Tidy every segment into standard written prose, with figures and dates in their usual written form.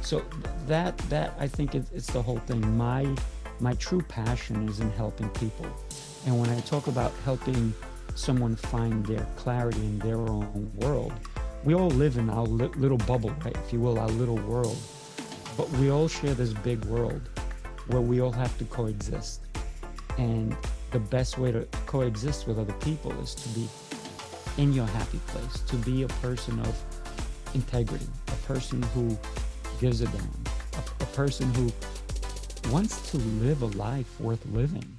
So that I think it's the whole thing. My true passion is in helping people. And when I talk about helping someone find their clarity in their own world, we all live in our little bubble, right? If you will, our little world. But we all share this big world where we all have to coexist. And the best way to coexist with other people is to be in your happy place, to be a person of integrity, a person who gives a damn, a person who wants to live a life worth living.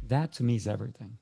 That to me is everything.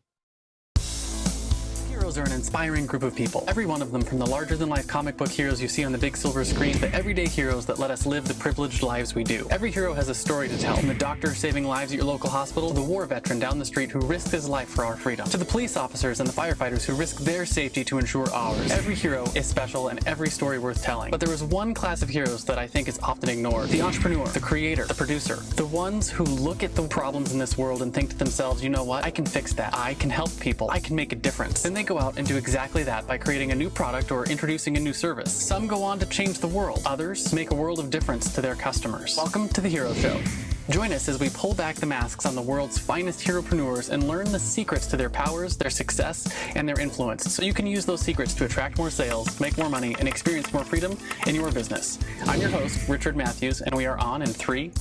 Heroes are an inspiring group of people. Every one of them, from the larger-than-life comic book heroes you see on the big silver screen, to everyday heroes that let us live the privileged lives we do. Every hero has a story to tell, from the doctor saving lives at your local hospital, to the war veteran down the street who risked his life for our freedom, to the police officers and the firefighters who risk their safety to ensure ours. Every hero is special and every story worth telling. But there is one class of heroes that I think is often ignored: the entrepreneur, the creator, the producer, the ones who look at the problems in this world and think to themselves, you know what, I can fix that. I can help people. I can make a difference. Then they go out and do exactly that by creating a new product or introducing a new service. Some go on to change the world. Others make a world of difference to their customers. Welcome to The Hero Show. Join us as we pull back the masks on the world's finest heropreneurs and learn the secrets to their powers, their success, and their influence, so you can use those secrets to attract more sales, make more money, and experience more freedom in your business. I'm your host, Richard Matthews, and we are on in 3,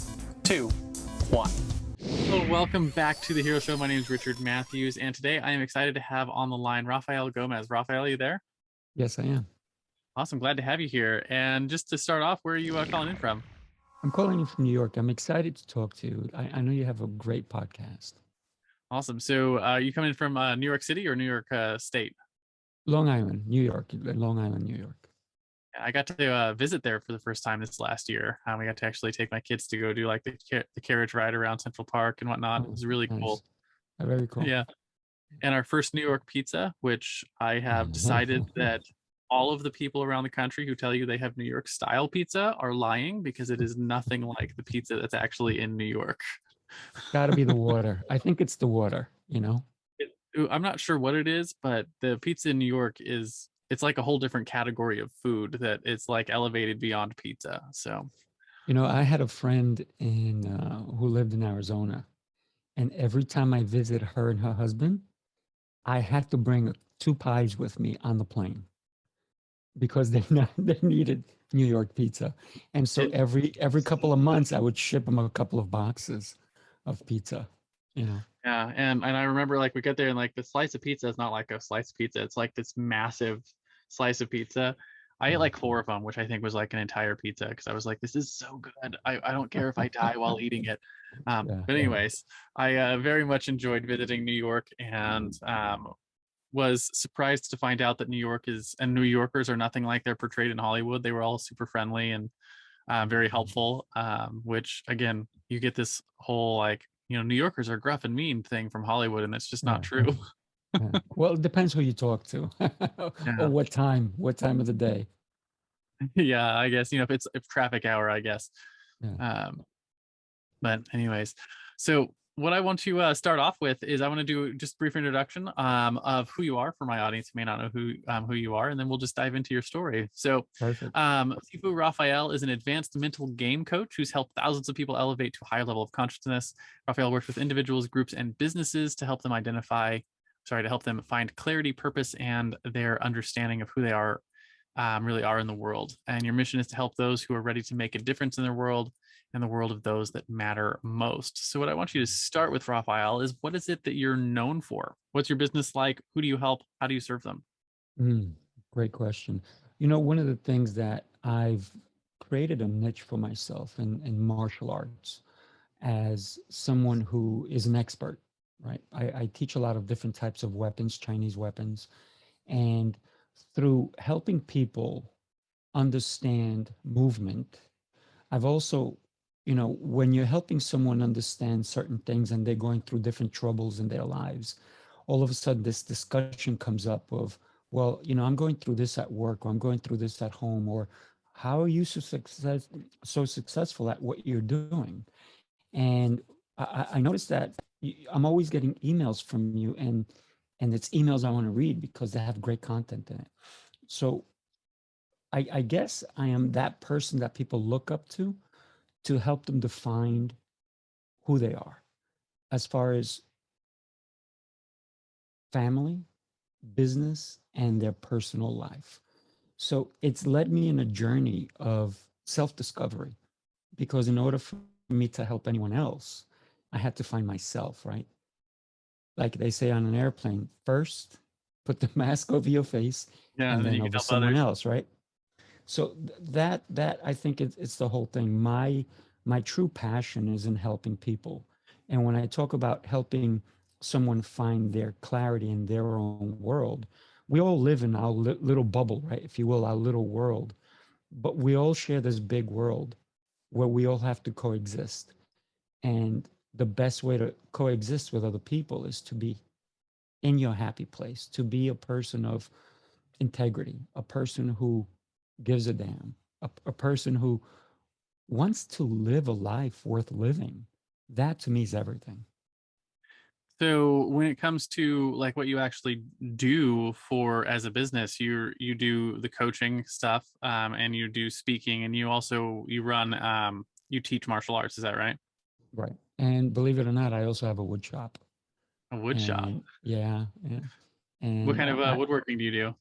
2, 1. Hello, welcome back to The Hero Show. My name is Richard Matthews, and today I am excited to have on the line Rafael Gomez. Rafael, are you there? Yes, I am. Awesome. Glad to have you here. And just to start off, where are you calling in from? I'm calling you from New York. I'm excited to talk to you. I know you have a great podcast. Awesome. So you coming from New York City or New York State? Long Island, New York. Long Island, New York. I got to visit there for the first time this last year. We got to actually take my kids to go do like the carriage ride around Central Park and whatnot. It was really nice. cool. Very cool. Yeah. And our first New York pizza, which I have decided that all of the people around the country who tell you they have New York style pizza are lying, because it is nothing like the pizza that's actually in New York. It's got to be the water. I think it's the water, you know? I'm not sure what it is, but the pizza in New York it's like a whole different category of food that it's like elevated beyond pizza. So, You know, I had a friend who lived in Arizona, and every time I visit her and her husband, I had to bring 2 pies with me on the plane because they needed New York pizza. And so every couple of months, I would ship them a couple of boxes of pizza, you know? Yeah. And I remember like we get there and like the slice of pizza is not like a slice of pizza. It's like this massive slice of pizza. I ate like 4 of them, which I think was like an entire pizza, because I was like, this is so good. I don't care if I die while eating it. But anyways, I very much enjoyed visiting New York, and was surprised to find out that New New Yorkers are nothing like they're portrayed in Hollywood. They were all super friendly and very helpful, which again, you get this whole like, New Yorkers are gruff and mean thing from Hollywood, and it's just not true. Yeah. Well, it depends who you talk to or what time of the day. Yeah, I guess, if traffic hour, I guess. Yeah. But anyways, so what I want to start off with is I want to do just a brief introduction of who you are for my audience who may not know who you are, and then we'll just dive into your story. So, Perfect. Sifu Rafael is an advanced mental game coach who's helped thousands of people elevate to a higher level of consciousness. Rafael works with individuals, groups, and businesses to help them find clarity, purpose, and their understanding of who they are really are in the world. And your mission is to help those who are ready to make a difference in their world and the world of those that matter most. So what I want you to start with, Rafael, is what is it that you're known for? What's your business like? Who do you help? How do you serve them? Great question. One of the things that I've created a niche for myself in martial arts as someone who is an expert, right? I teach a lot of different types of weapons, Chinese weapons, and through helping people understand movement, I've also, when you're helping someone understand certain things and they're going through different troubles in their lives, all of a sudden this discussion comes up of, well, I'm going through this at work, or I'm going through this at home, or how are you so successful at what you're doing? And I noticed that I'm always getting emails from you, and it's emails I want to read because they have great content in it. So I guess I am that person that people look up to to help them define who they are as far as family, business, and their personal life. So it's led me in a journey of self-discovery, because in order for me to help anyone else, I had to find myself, right? Like they say on an airplane, first put the mask over your face Yeah, and and then then you can over help someone others. else, right? So that I think it's the whole thing. My true passion is in helping people. And when I talk about helping someone find their clarity in their own world, we all live in our little bubble, right? If you will, our little world. But we all share this big world where we all have to coexist. And the best way to coexist with other people is to be in your happy place, to be a person of integrity, a person who gives a damn, a person who wants to live a life worth living. That to me is everything. So when it comes to like what you actually do for as a business, you do the coaching stuff, and you do speaking, and you run, you teach martial arts. Is that right? Right. And believe it or not, I also have a wood shop. A wood shop. And yeah, yeah. What And kind of woodworking do you do?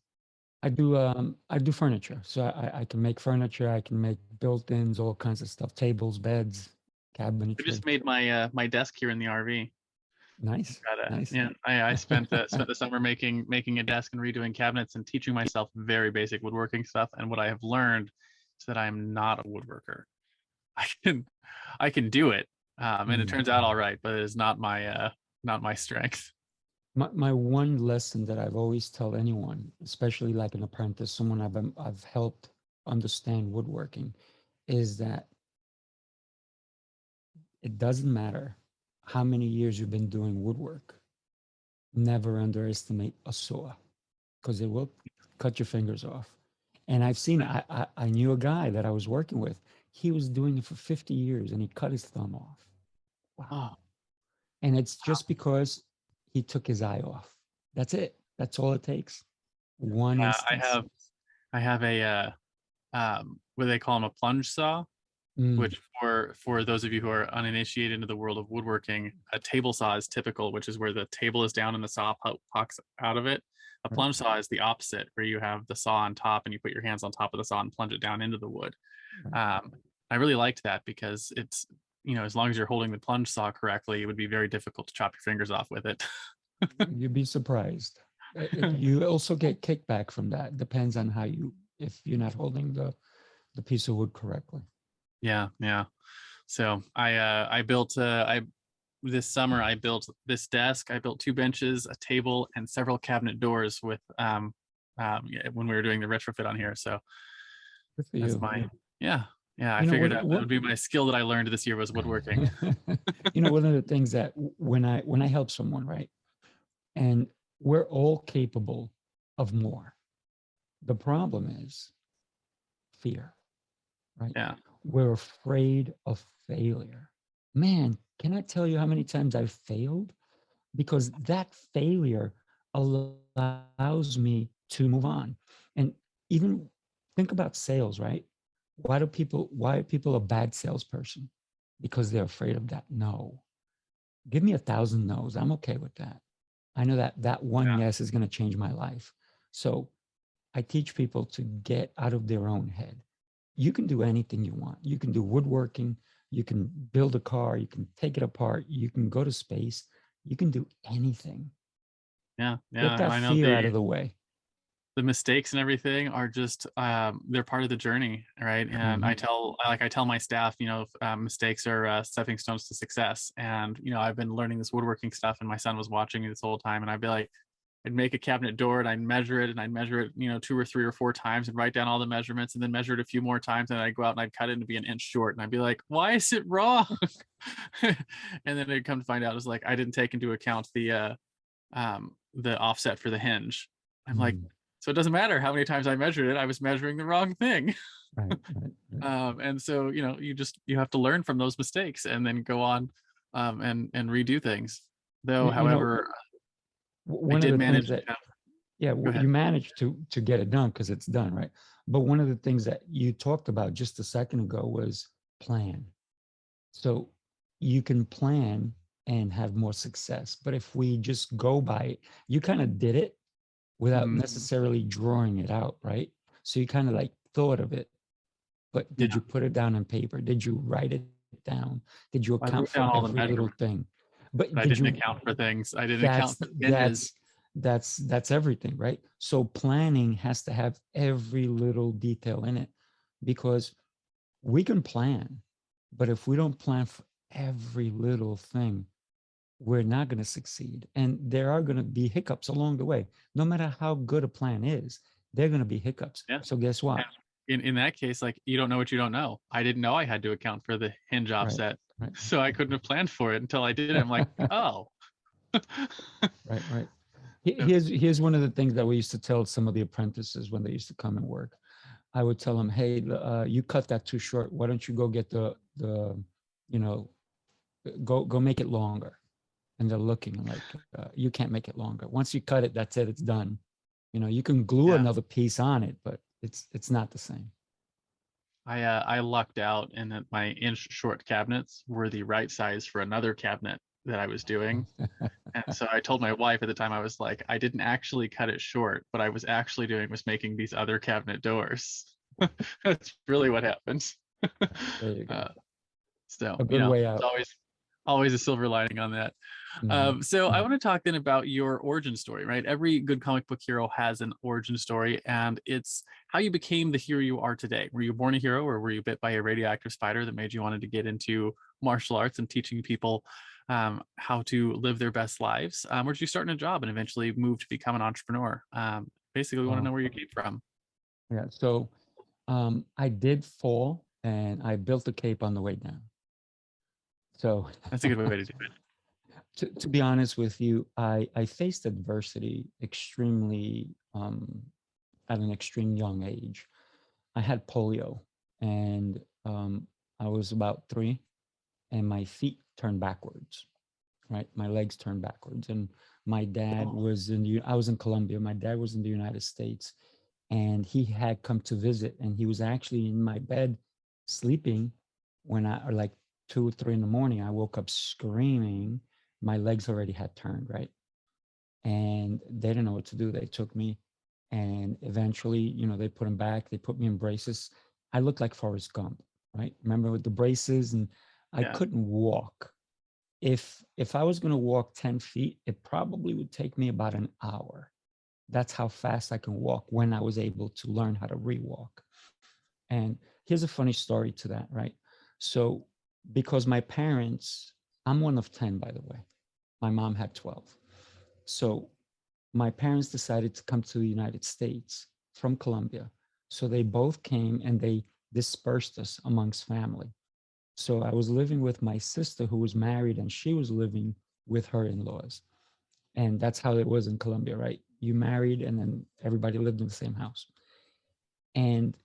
I do furniture. So I can make furniture, I can make built-ins, all kinds of stuff, tables, beds, I cabinetry. just made my my desk here in the RV. Nice. Got a Nice. yeah. I spent the summer making a desk and redoing cabinets and teaching myself very basic woodworking stuff. And what I have learned is that I'm not a woodworker. I can I can do it, and it Mm. turns out all right, but it is not my strength. My one lesson that I've always tell anyone, especially like an apprentice, someone I've helped understand woodworking, is that it doesn't matter how many years you've been doing woodwork. Never underestimate a saw, because it will cut your fingers off. And I've seen, I knew a guy that I was working with. He was doing it for 50 years and he cut his thumb off. Oh, Wow. And it's just because he took his eye off. That's it. That's all it takes. One yeah, instance. I have a what do they call them, a plunge saw, Mm, which for those of you who are uninitiated into the world of woodworking, a table saw is typical, which is where the table is down and the saw pokes out of it. A right, plunge saw is the opposite, where you have the saw on top and you put your hands on top of the saw and plunge it down into the wood. right. Um, I really liked that because it's, as long as you're holding the plunge saw correctly, it would be very difficult to chop your fingers off with it. You'd be surprised. You also get kickback from that. Depends on how if you're not holding the piece of wood correctly. Yeah, yeah. So I built I this summer I built this desk, I built two benches, a table, and several cabinet doors with yeah, when we were doing the retrofit on here. So Good for that's you. my yeah. Yeah, I You know figured what? that would be my skill that I learned this year was woodworking. One of the things that when I help someone, right, and we're all capable of more. The problem is fear, right? Yeah. We're afraid of failure. Man, can I tell you how many times I've failed? Because that failure allows me to move on. And even think about sales, right? Why are people a bad salesperson? Because they're afraid of that no. Give me 1,000 no's. I'm okay with that. I know that that one Yeah. yes is going to change my life. So I teach people to get out of their own head. You can do anything you want. You can do woodworking. You can build a car. You can take it apart. You can go to space. You can do anything. Yeah. Get Yeah. And that I know fear out of the way. the mistakes and everything are just they're part of the journey, right? And Mhm. I tell my staff, mistakes are stepping stones to success. And I've been learning this woodworking stuff, and my son was watching me this whole time, and I'd be like, I'd make a cabinet door and I'd measure it, and I'd measure it, two or three or four times, and write down all the measurements, and then measure it a few more times, and I'd go out and I'd cut it and be an inch short, and I'd be like, why is it wrong? And then I'd come to find out it was like I didn't take into account the offset for the hinge. I'm like, Mm. so it doesn't matter how many times I measured it, I was measuring the wrong thing. Right, right, right. And so you have to learn from those mistakes and then go on, and redo things. Though, You know, however, I one of did the manage things to that, have. yeah, Go ahead. you managed to get it done because it's done, right? But one of the things that you talked about just a second ago was plan. So you can plan and have more success. But if we just go by it, you kind of did it without Mhm. necessarily drawing it out, right? So you kind of like thought of it, but did Yeah. you put it down on paper? Did you write it down? Did you I account wrote for down all the every little measurements, thing? But but I did didn't you, account for things. I didn't account that's for hinges. that's that's everything, right? So planning has to have every little detail in it, because we can plan, but if we don't plan for every little thing, we're not going to succeed. And there are going to be hiccups along the way. No matter how good a plan is, there are going to be hiccups. Yeah. So guess And what? in that case, like, you don't know what you don't know. I didn't know I had to account for the hinge Right, offset, right, so I couldn't have planned for it until I did it. I'm like, oh. right, right. Here's one of the things that we used to tell some of the apprentices when they used to come and work. I would tell them, hey, you cut that too short. Why don't you go get the, you know, go make it longer? And they're looking like, you can't make it longer. Once you cut it, that's it. It's done. You know, you can glue Yeah. another piece on it, but it's not the same. I lucked out in that my inch short cabinets were the right size for another cabinet that I was doing. And so I told my wife at the time, I was like, I didn't actually cut it short. What I was actually doing was making these other cabinet doors. That's really what happened. There you go. uh, so, A good way it's out. always a silver lining on that. Mhm. So I want to talk then about your origin story, right? Every good comic book hero has an origin story, and it's how you became the hero you are today. Were you born a hero, or were you bit by a radioactive spider that made you wanted to get into martial arts and teaching people how to live their best lives? Or did you start in a job and eventually move to become an entrepreneur? Basically, we want to know Oh, where you came from. yeah. So I did fall and I built a cape on the way down. So That's a good way to do it. to be honest with you, I faced adversity extremely at an extreme young age. I had polio, and I was about 3, and my feet turned backwards, right? My legs turned backwards. And my dad Oh, was I was in Colombia. My dad was in the United States, and he had come to visit, and he was actually in my bed sleeping when or like 2 or 3 in the morning, I woke up screaming. My legs already had turned, right? And they didn't know what to do. They took me, and eventually, they put him back. They put me in braces. I looked like Forrest Gump, right? Remember, with the braces, and I yeah. couldn't walk. If I was going to walk 10 feet, it probably would take me about an hour. That's how fast I can walk when I was able to learn how to rewalk. And here's a funny story to that, right? So, because my parents, I'm one of 10, by the way. My mom had 12. So, my parents decided to come to the United States from Colombia. So, they both came and they dispersed us amongst family. So, I was living with my sister who was married, and she was living with her in laws. And that's how it was in Colombia, right? You married and then everybody lived in the same house. And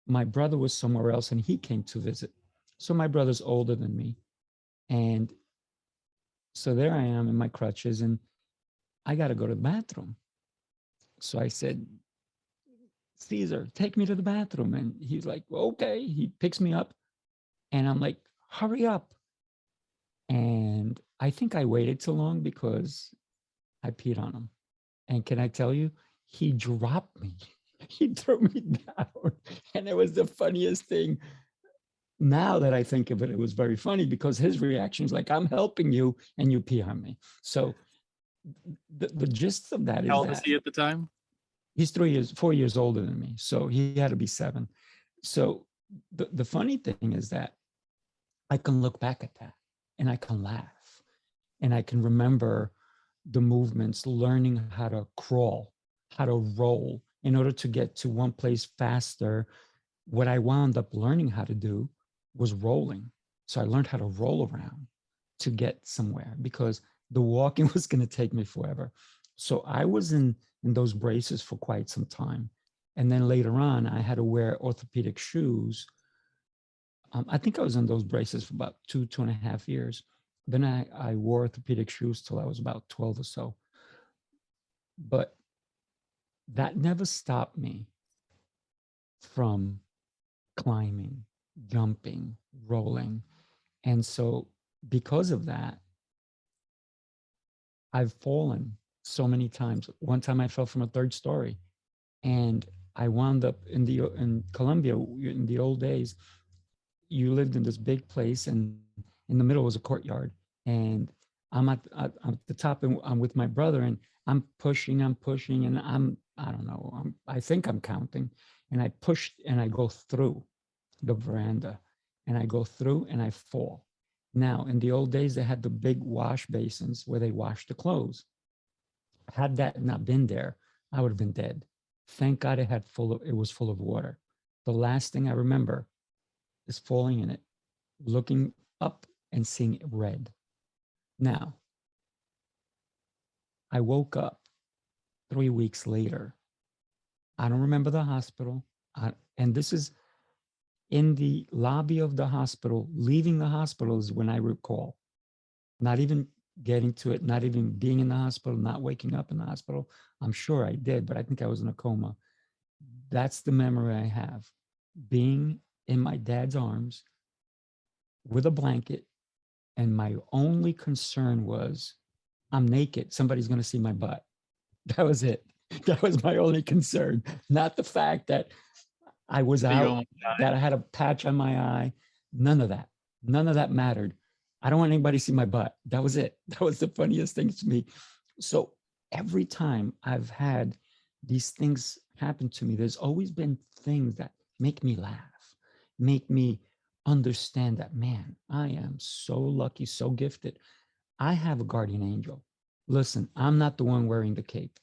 my brother was somewhere else and he came to visit. So my brother's older than me. And so there I am in my crutches and I got to go to the bathroom. So I said, Caesar, take me to the bathroom. And he's like, well, okay. He picks me up and I'm like, hurry up. And I think I waited too long because I peed on him. And can I tell you, he dropped me. He threw me down. And it was the funniest thing. Now that I think of it, it was very funny because his reaction is like, I'm helping you and you pee on me. So the gist of that How is old was that he at the time? he's 4 years older than me. So he had to be 7. So the funny thing is that I can look back at that and I can laugh and I can remember the movements, learning how to crawl, how to roll in order to get to one place faster. What I wound up learning how to do was rolling. So I learned how to roll around to get somewhere because the walking was going to take me forever. So I was in those braces for quite some time. And then later on, I had to wear orthopedic shoes. I think I was in those braces for about 2.5 years. Then I wore orthopedic shoes till I was about 12 or so. But that never stopped me from climbing, jumping, rolling. And so because of that, I've fallen so many times. One time I fell from a third story, and I wound up in Colombia in the old days. You lived in this big place, and in the middle was a courtyard, and I'm at the top, and I'm with my brother, and I'm pushing, and I don't know, I think I'm counting, and I push and I go through the veranda, and I go through and I fall. Now, in the old days, they had the big wash basins where they wash the clothes. Had that not been there, I would have been dead. Thank God it was full of water. The last thing I remember is falling in it, looking up and seeing red. Now, I woke up 3 weeks later. I don't remember the hospital. And this is in the lobby of the hospital. Leaving the hospital is when I recall, not even getting to it, not even being in the hospital, not waking up in the hospital. I'm sure I did, but I think I was in a coma. That's the memory I have, being in my dad's arms with a blanket. And my only concern was, I'm naked. Somebody's going to see my butt. That was it. That was my only concern. Not the fact that I was That you out, almost died. that I had a patch on my eye. None of that. None of that mattered. I don't want anybody to see my butt. That was it. That was the funniest thing to me. So every time I've had these things happen to me, there's always been things that make me laugh, make me understand that, man, I am so lucky, so gifted. I have a guardian angel. Listen, I'm not the one wearing the cape.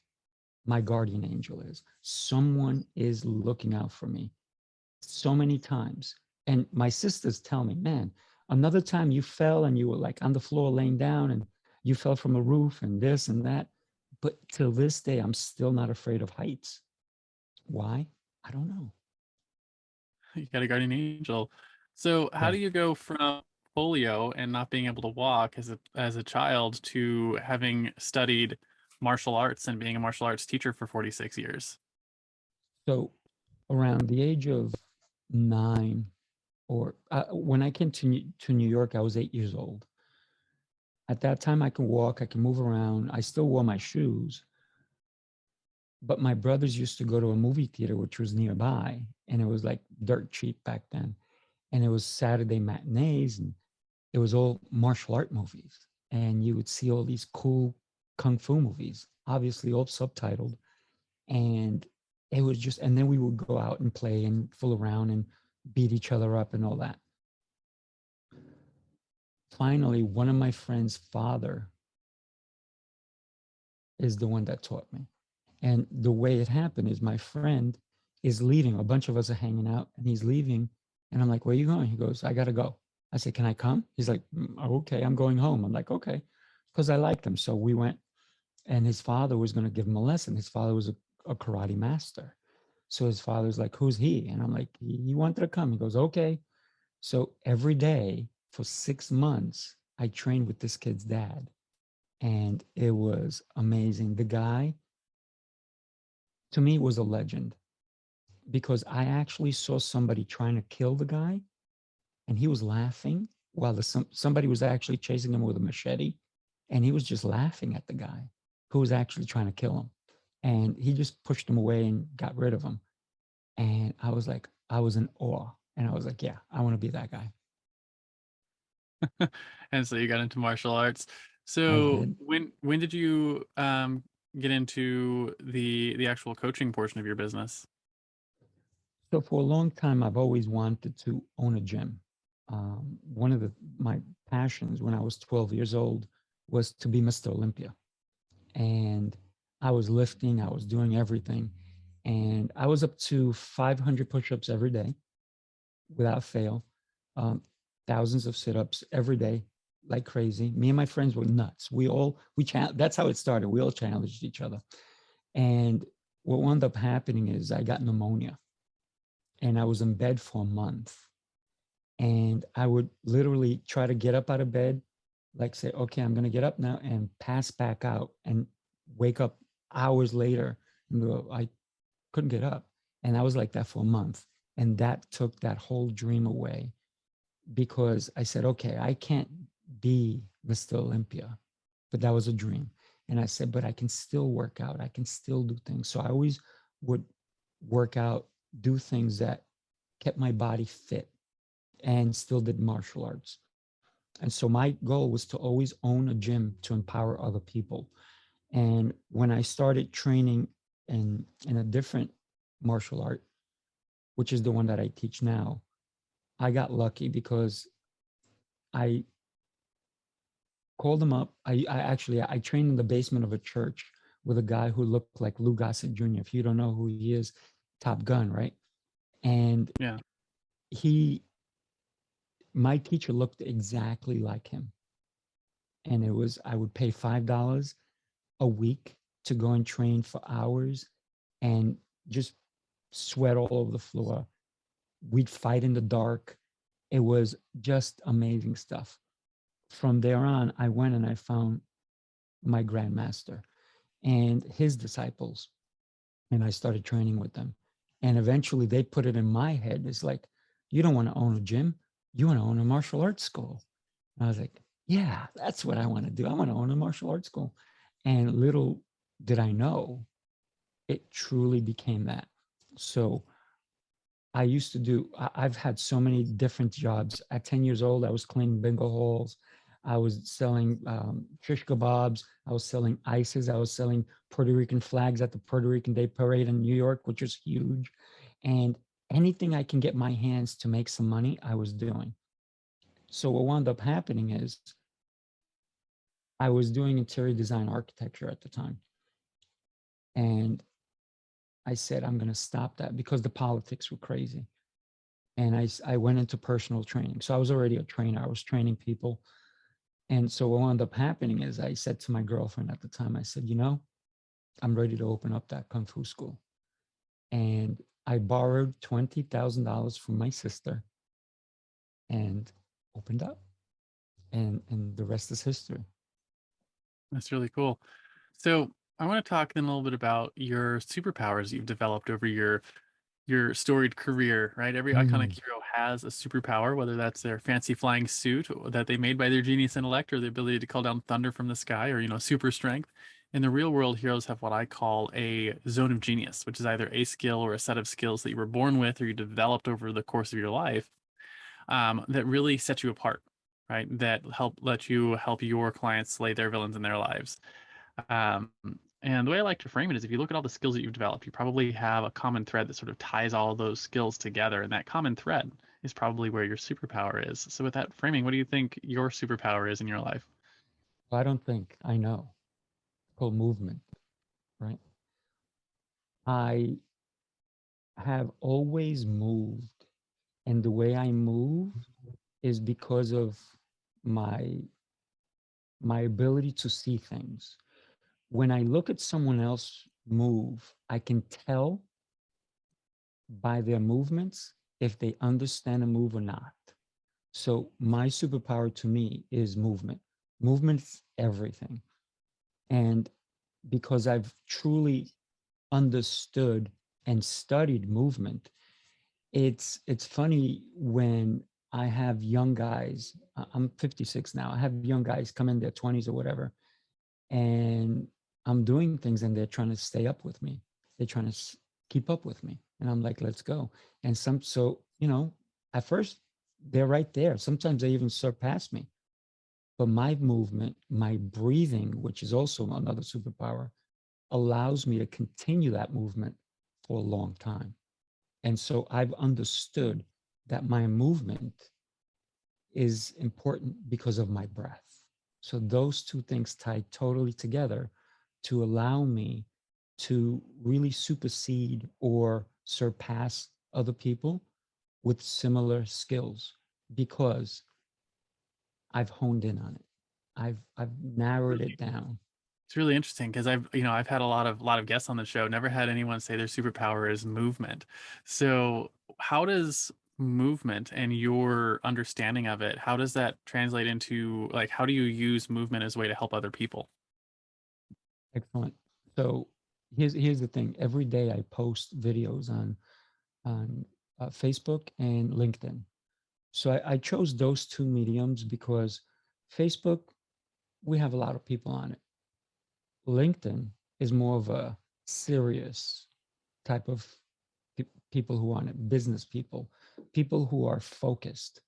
My guardian angel is. Someone is looking out for me so many times. And my sisters tell me, man, another time you fell and you were like on the floor laying down and you fell from a roof and this and that. But till this day, I'm still not afraid of heights. Why? I don't know. You got a guardian angel. So how Yeah. do you go from polio and not being able to walk as a child to having studied martial arts and being a martial arts teacher for 46 years? So around the age of 9, or when I came to New York, I was 8 years old. At that time, I can walk, I can move around. I still wore my shoes, but my brothers used to go to a movie theater, which was nearby, and it was like dirt cheap back then. And it was Saturday matinees, and it was all martial art movies. And you would see all these cool kung fu movies, obviously all subtitled. And it was just, and then we would go out and play and fool around and beat each other up and all that. Finally, one of my friend's father is the one that taught me. And the way it happened is my friend is leaving. A bunch of us are hanging out and he's leaving. And I'm like, where are you going? He goes, I got to go. I said, can I come? He's like, okay, I'm going home. I'm like, okay. Because I liked him. So we went, and his father was going to give him a lesson. His father was a karate master. So his father's like, who's he? And I'm like, he wanted to come. He goes, okay. So every day for 6 months, I trained with this kid's dad. And it was amazing. The guy, to me, was a legend, because I actually saw somebody trying to kill the guy, and he was laughing while somebody was actually chasing him with a machete, and he was just laughing at the guy who was actually trying to kill him. And he just pushed him away and got rid of him. And I was like, I was in awe. And I was like, yeah, I want to be that guy. And so you got into martial arts. I So did. when did you get into the actual coaching portion of your business? So for a long time, I've always wanted to own a gym. One of my passions when I was 12 years old was to be Mr. Olympia. And I was lifting, I was doing everything. And I was up to 500 push-ups every day without fail, um, thousands of sit-ups every day, like crazy. Me and my friends were nuts. That's how it started. We all challenged each other. And what wound up happening is I got pneumonia, and I was in bed for a month. And I would literally try to get up out of bed, like say, okay, I'm going to get up now, and pass back out and wake up hours later and go, I couldn't get up. And I was like that for a month. And that took that whole dream away. because I said, okay, I can't be Mr. Olympia, but that was a dream. And I said, but I can still work out. I can still do things. So I always would work out, do things that kept my body fit, and still did martial arts. And so my goal was to always own a gym to empower other people. And when I started training in a different martial art, which is the one that I teach now, I got lucky because I called him up. I trained in the basement of a church with a guy who looked like Lou Gossett Jr. If you don't know who he is, Top Gun, right? And Yeah. he, my teacher looked exactly like him. And it was, I would pay $5 a week to go and train for hours and just sweat all over the floor. We'd fight in the dark. It was just amazing stuff. From there on, I went and I found my grandmaster and his disciples, and I started training with them. And eventually they put it in my head. It's like, you don't want to own a gym, you want to own a martial arts school. And I was like, yeah, that's what I want to do. I want to own a martial arts school. And little did I know, it truly became that. So I used to do, I've had so many different jobs. At 10 years old, I was cleaning bingo halls. I was selling shish kebabs. I was selling ices. I was selling Puerto Rican flags at the Puerto Rican Day Parade in New York, which was huge. And anything I can get my hands to make some money, I was doing. So what wound up happening is I was doing interior design architecture at the time. And I said, I'm going to stop that because the politics were crazy. And I went into personal training. So I was already a trainer. I was training people. And so what wound up happening is I said to my girlfriend at the time, I said, you know, I'm ready to open up that Kung Fu school. And I borrowed $20,000 from my sister and opened up. And the rest is history. That's really cool. So I want to talk then a little bit about your superpowers you've developed over your storied career, right? Every iconic Mm. hero has a superpower, whether that's their fancy flying suit that they made by their genius intellect, or the ability to call down thunder from the sky, or super strength. In the real world, heroes have what I call a zone of genius, which is either a skill or a set of skills that you were born with or you developed over the course of your life, that really set you apart, right? That let you help your clients slay their villains in their lives. Um, and the way I like to frame it is if you look at all the skills that you've developed, you probably have a common thread that sort of ties all those skills together. And that common thread is probably where your superpower is. So with that framing, what do you think your superpower is in your life? I don't think I know. It's called movement, right? I have always moved. And the way I move is because of my my ability to see things. When I look at someone else move, I can tell by their movements if they understand a move or not. So my superpower to me is movement. Movement's everything. And because I've truly understood and studied movement, it's funny when I have young guys, I'm 56 now, I have young guys come in their 20s or whatever, and I'm doing things and they're trying to stay up with me. They're trying to keep up with me. And I'm like, let's go. And so, at first they're right there. Sometimes they even surpass me. But my movement, my breathing, which is also another superpower, allows me to continue that movement for a long time. And so I've understood that my movement is important because of my breath. So those two things tie totally together to allow me to really supersede or surpass other people with similar skills because I've honed in on it. I've narrowed it down. It's really interesting because I've had a lot of guests on the show, never had anyone say their superpower is movement. So how does movement and your understanding of it, how does that translate into, like, how do you use movement as a way to help other people? Excellent. So here's the thing. Every day I post videos on Facebook and LinkedIn. So I chose those two mediums because Facebook, we have a lot of people on it. LinkedIn is more of a serious type of people who want it, business people, people who are focused,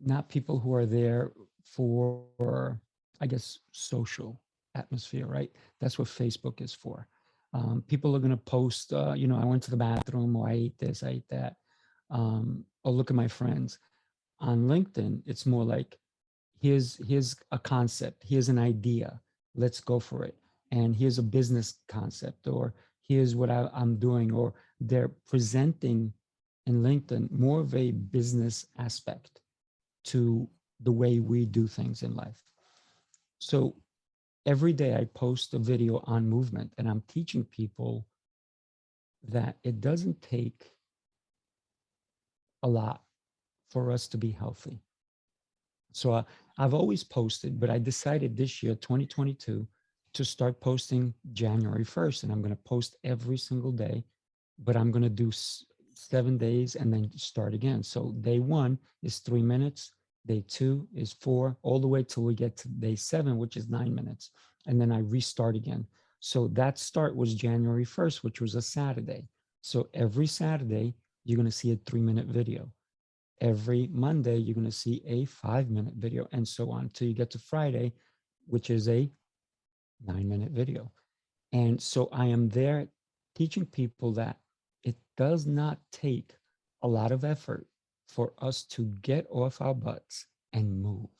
not people who are there for, I guess, social atmosphere, right? That's what Facebook is for. People are going to post, I went to the bathroom, or I ate this, I ate that, or look at my friends. On LinkedIn, it's more like, here's a concept, here's an idea, let's go for it, and here's a business concept, or here's what I'm doing, or they're presenting in LinkedIn more of a business aspect to the way we do things in life. So every day I post a video on movement, and I'm teaching people that it doesn't take a lot for us to be healthy. So I've always posted, but I decided this year, 2022, to start posting January 1st. And I'm going to post every single day, but I'm going to do 7 days and then start again. So day one is 3 minutes. Day two is 4, all the way till we get to day 7, which is 9 minutes. And then I restart again. So that start was January 1st, which was a Saturday. So every Saturday, you're going to see a 3-minute video. Every Monday, you're going to see a 5-minute video, and so on until you get to Friday, which is a 9-minute video. And so I am there teaching people that it does not take a lot of effort for us to get off our butts and move,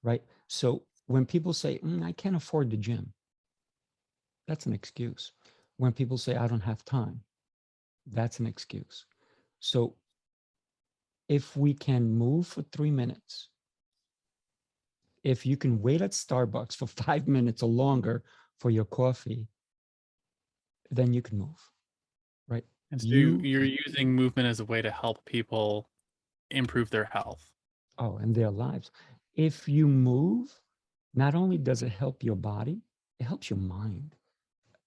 right? So when people say, I can't afford the gym, that's an excuse. When people say, I don't have time, that's an excuse. So if we can move for 3 minutes, if you can wait at Starbucks for 5 minutes or longer for your coffee, then you can move, right? And so You, you're using movement as a way to help people improve their health. oh, and their lives. If you move, not only does it help your body, it helps your mind.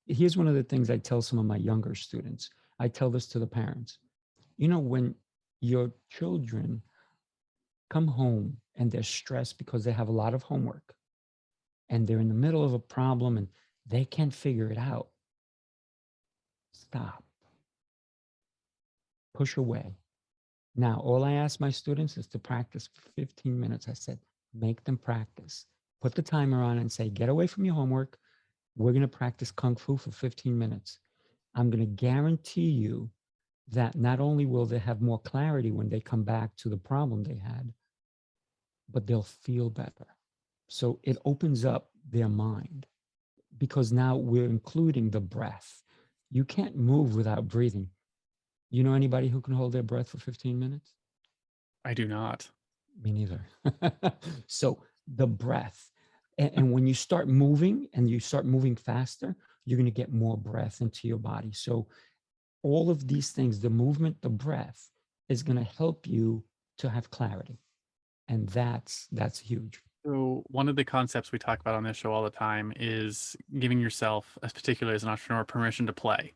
Here's one of the things I tell some of my younger students. I tell this to the parents. When your children come home and they're stressed because they have a lot of homework and they're in the middle of a problem and they can't figure it out, stop, push away. Now, all I ask my students is to practice for 15 minutes. I said, make them practice. Put the timer on and say, get away from your homework. We're going to practice Kung Fu for 15 minutes. I'm going to guarantee you that not only will they have more clarity when they come back to the problem they had, but they'll feel better. So it opens up their mind because now we're including the breath. You can't move without breathing. You know anybody who can hold their breath for 15 minutes? I do not. Me neither. So the breath. And when you start moving and you start moving faster, you're going to get more breath into your body. So all of these things, the movement, the breath, is going to help you to have clarity. And that's huge. So one of the concepts we talk about on this show all the time is giving yourself, as particularly as an entrepreneur, permission to play.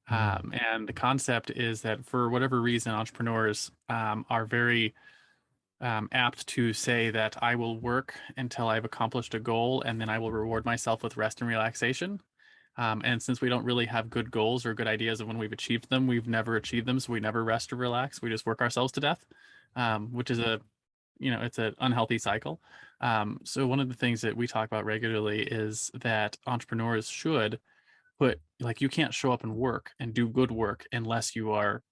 And the concept is that for whatever reason, entrepreneurs are very apt to say that I will work until I've accomplished a goal and then I will reward myself with rest and relaxation. And since we don't really have good goals or good ideas of when we've achieved them, we've never achieved them. So we never rest or relax. We just work ourselves to death, which is it's an unhealthy cycle. So one of the things that we talk about regularly is that entrepreneurs should you can't show up and work and do good work unless you are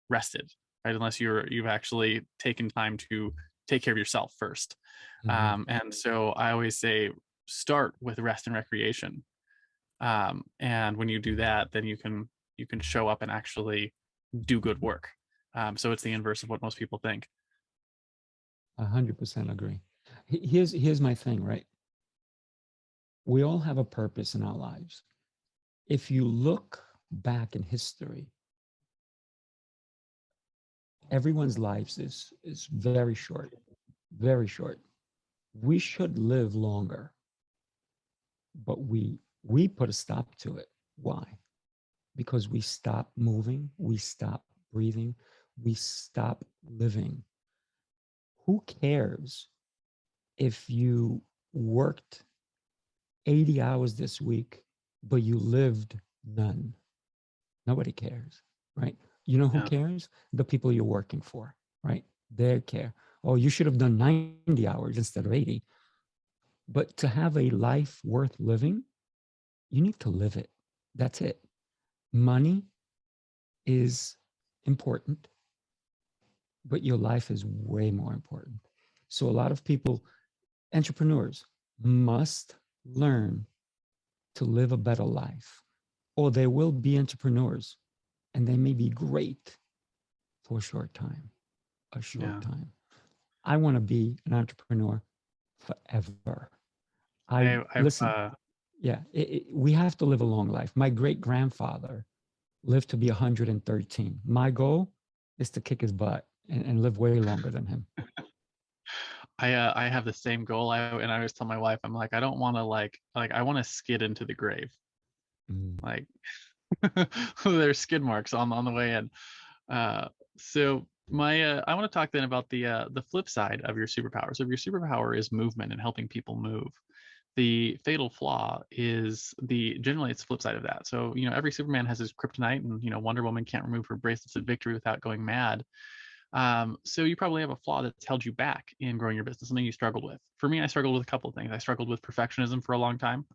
rested, right? Unless you've actually taken time to take care of yourself first. Mhm. And so I always say, start with rest and recreation. And when you do that, then you can show up and actually do good work. So it's the inverse of what most people think. 100% agree. Here's my thing, right? We all have a purpose in our lives. If you look back in history, everyone's lives is very short, very short. We should live longer, but we put a stop to it. Why? Because we stop moving, we stop breathing, we stop living. Who cares if you worked 80 hours this week, but you lived none? Nobody cares, right? You know who Yeah. cares? The people you're working for, right? They care. Oh, you should have done 90 hours instead of 80. But to have a life worth living, you need to live it. That's it. Money is important, but your life is way more important. So a lot of people, entrepreneurs, must learn to live a better life, or they will be entrepreneurs and they may be great for a short time, a short Yeah. time. I want to be an entrepreneur forever. I I've listen, yeah, we have to live a long life. My great grandfather lived to be 113. My goal is to kick his butt and live way longer than him. I have the same goal. And I always tell my wife, I'm like, I don't want to like I want to skid into the grave. Mm. Like there's skid marks on the way in. So my I want to talk then about the flip side of your superpower. So if your superpower is movement and helping people move, the fatal flaw is generally it's the flip side of that. So every Superman has his kryptonite, and Wonder Woman can't remove her bracelets of victory without going mad. So you probably have a flaw that's held you back in growing your business, something you struggled with. For me, I struggled with a couple of things. I struggled with perfectionism for a long time.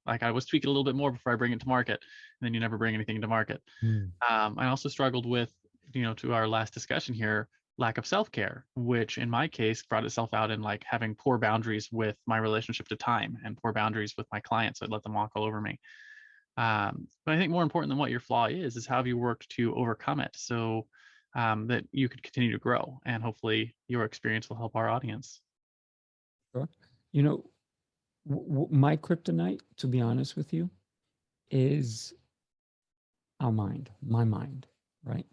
Like I was tweaking a little bit more before I bring it to market, and then you never bring anything to market. Mm. I also struggled with, to our last discussion here, lack of self-care, which in my case brought itself out in like having poor boundaries with my relationship to time and poor boundaries with my clients. So I'd let them walk all over me. But I think more important than what your flaw is how have you worked to overcome it so that you could continue to grow, and hopefully your experience will help our audience. Sure. You know, my kryptonite, to be honest with you, is our mind, my mind, right?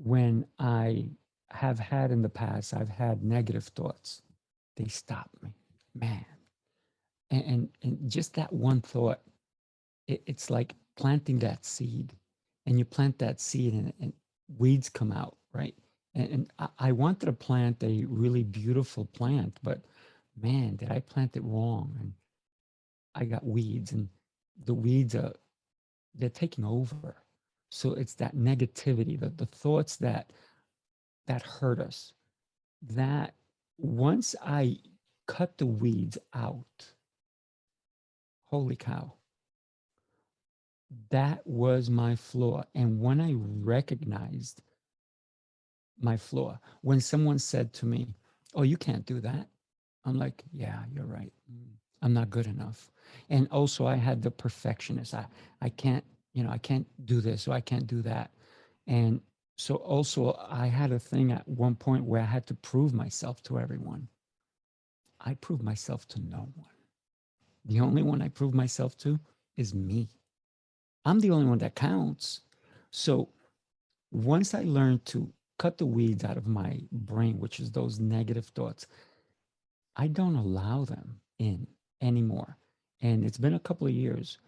When I have had in the past, I've had negative thoughts. They stop me, man. And just that one thought, it's like planting that seed, and you plant that seed, and weeds come out, right? And I wanted to plant a really beautiful plant, but man, did I plant it wrong? And I got weeds, and the weeds they're taking over. So it's that negativity, the thoughts that hurt us. That once I cut the weeds out, holy cow, that was my flaw. And when I recognized my flaw, when someone said to me, "Oh, you can't do that," I'm like, "Yeah, you're right. I'm not good enough." And also, I had the perfectionist. I can't, I can't do this, or I can't do that. And so also, I had a thing at one point where I had to prove myself to everyone. I proved myself to no one. The only one I prove myself to is me. I'm the only one that counts. So once I learned to cut the weeds out of my brain, which is those negative thoughts, I don't allow them in anymore. And it's been a couple of years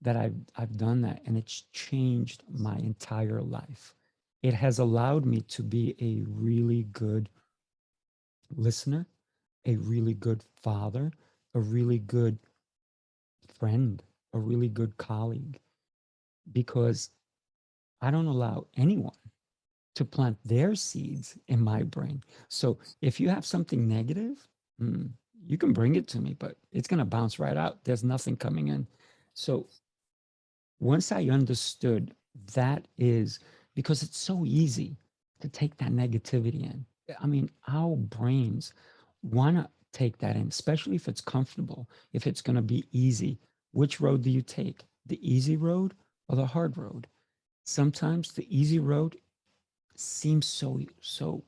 that I've done that, and it's changed my entire life. It has allowed me to be a really good listener, a really good father, a really good friend, a really good colleague, because I don't allow anyone to plant their seeds in my brain. So if you have something negative, you can bring it to me, but it's going to bounce right out. There's nothing coming in. So once I understood that is because it's so easy to take that negativity in. I mean, our brains want to take that in, especially if it's comfortable, if it's going to be easy. Which road do you take? The easy road or the hard road? Sometimes the easy road seems so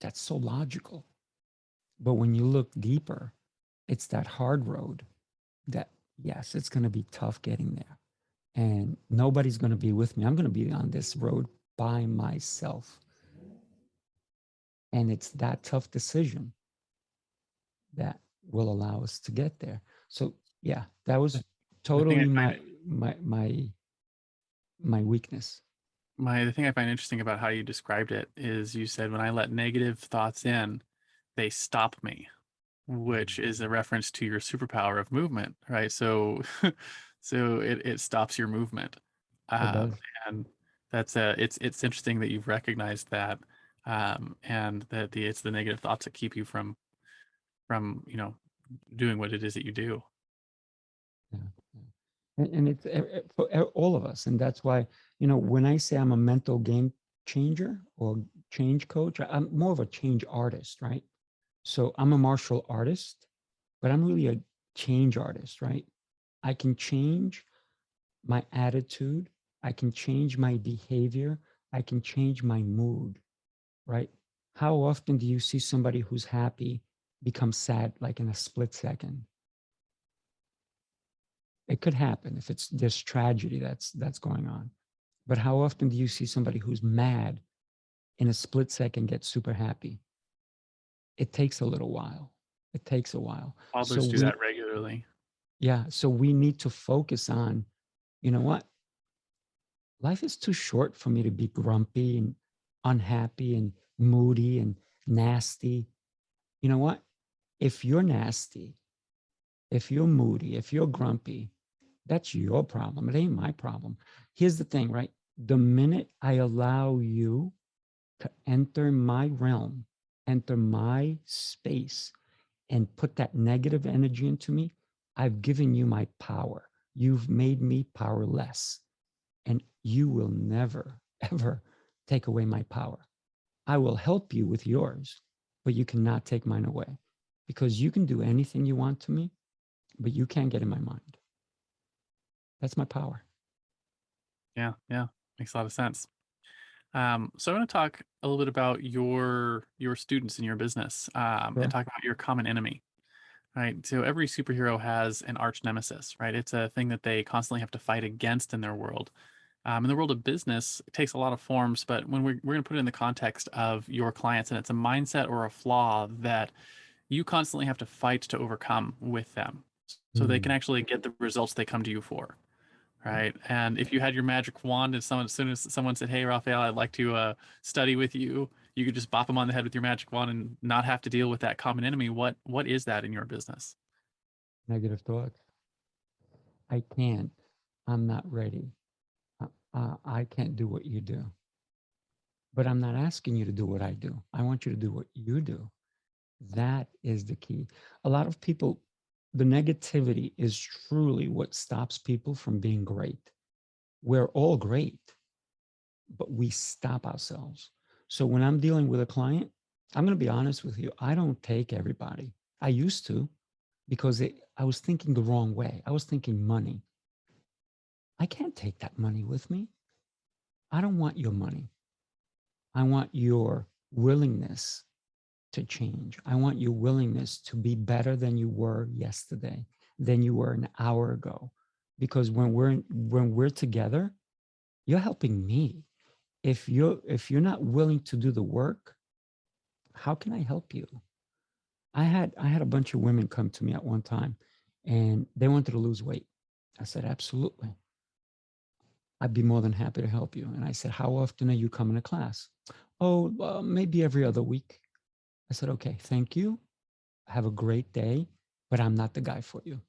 that's so logical. But when you look deeper, it's that hard road that, yes, it's going to be tough getting there. And nobody's going to be with me. I'm going to be on this road by myself. And it's that tough decision that will allow us to get there. So yeah, that was The thing I totally find my weakness. the thing I find interesting about how you described it is you said, when I let negative thoughts in, they stop me, which is a reference to your superpower of movement, right? So, so it stops your movement, It um, does. and that's it's interesting that you've recognized that, and that it's the negative thoughts that keep you from doing what it is that you do. Yeah. And it's for all of us. And that's why, when I say I'm a mental game changer or change coach, I'm more of a change artist, right? So I'm a martial artist, but I'm really a change artist, right? I can change my attitude. I can change my behavior. I can change my mood, right? How often do you see somebody who's happy become sad like in a split second? It could happen if it's this tragedy that's going on. But how often do you see somebody who's mad in a split second get super happy? It takes a little while. It takes a while. So Toddlers do we, that regularly. yeah, so we need to focus on, you know what? Life is too short for me to be grumpy and unhappy and moody and nasty. You know what? If you're nasty, if you're moody, if you're grumpy, that's your problem. It ain't my problem. Here's the thing, right? The minute I allow you to enter my realm, enter my space, and put that negative energy into me, I've given you my power. You've made me powerless. And you will never, ever take away my power. I will help you with yours, but you cannot take mine away because you can do anything you want to me, but you can't get in my mind. That's my power. Yeah, yeah, makes a lot of sense. So I want to talk a little bit about your students in your business, and Sure. talk about your common enemy. Right. So every superhero has an arch nemesis, right? It's a thing that they constantly have to fight against in their world. In the world of business, it takes a lot of forms, but when we're going to put it in the context of your clients, and it's a mindset or a flaw that you constantly have to fight to overcome with them so they can Mm. actually get the results they come to you for. Right. And if you had your magic wand and as soon as someone said, "Hey, Rafael, I'd like to study with you," you could just bop them on the head with your magic wand and not have to deal with that common enemy. What is that in your business? Negative thoughts. I can't. I'm not ready. I can't do what you do. But I'm not asking you to do what I do. I want you to do what you do. That is the key. A lot of people, the negativity is truly what stops people from being great. We're all great, but we stop ourselves. So when I'm dealing with a client, I'm going to be honest with you. I don't take everybody. I used to because I was thinking the wrong way. I was thinking money. I can't take that money with me. I don't want your money. I want your willingness to change. I want your willingness to be better than you were yesterday, than you were an hour ago. Because when we're together, you're helping me. If you're not willing to do the work, how can I help you? I had a bunch of women come to me at one time and they wanted to lose weight. I said, absolutely. I'd be more than happy to help you. And I said, how often are you coming to class? Oh, maybe every other week. I said, okay, thank you. Have a great day, but I'm not the guy for you.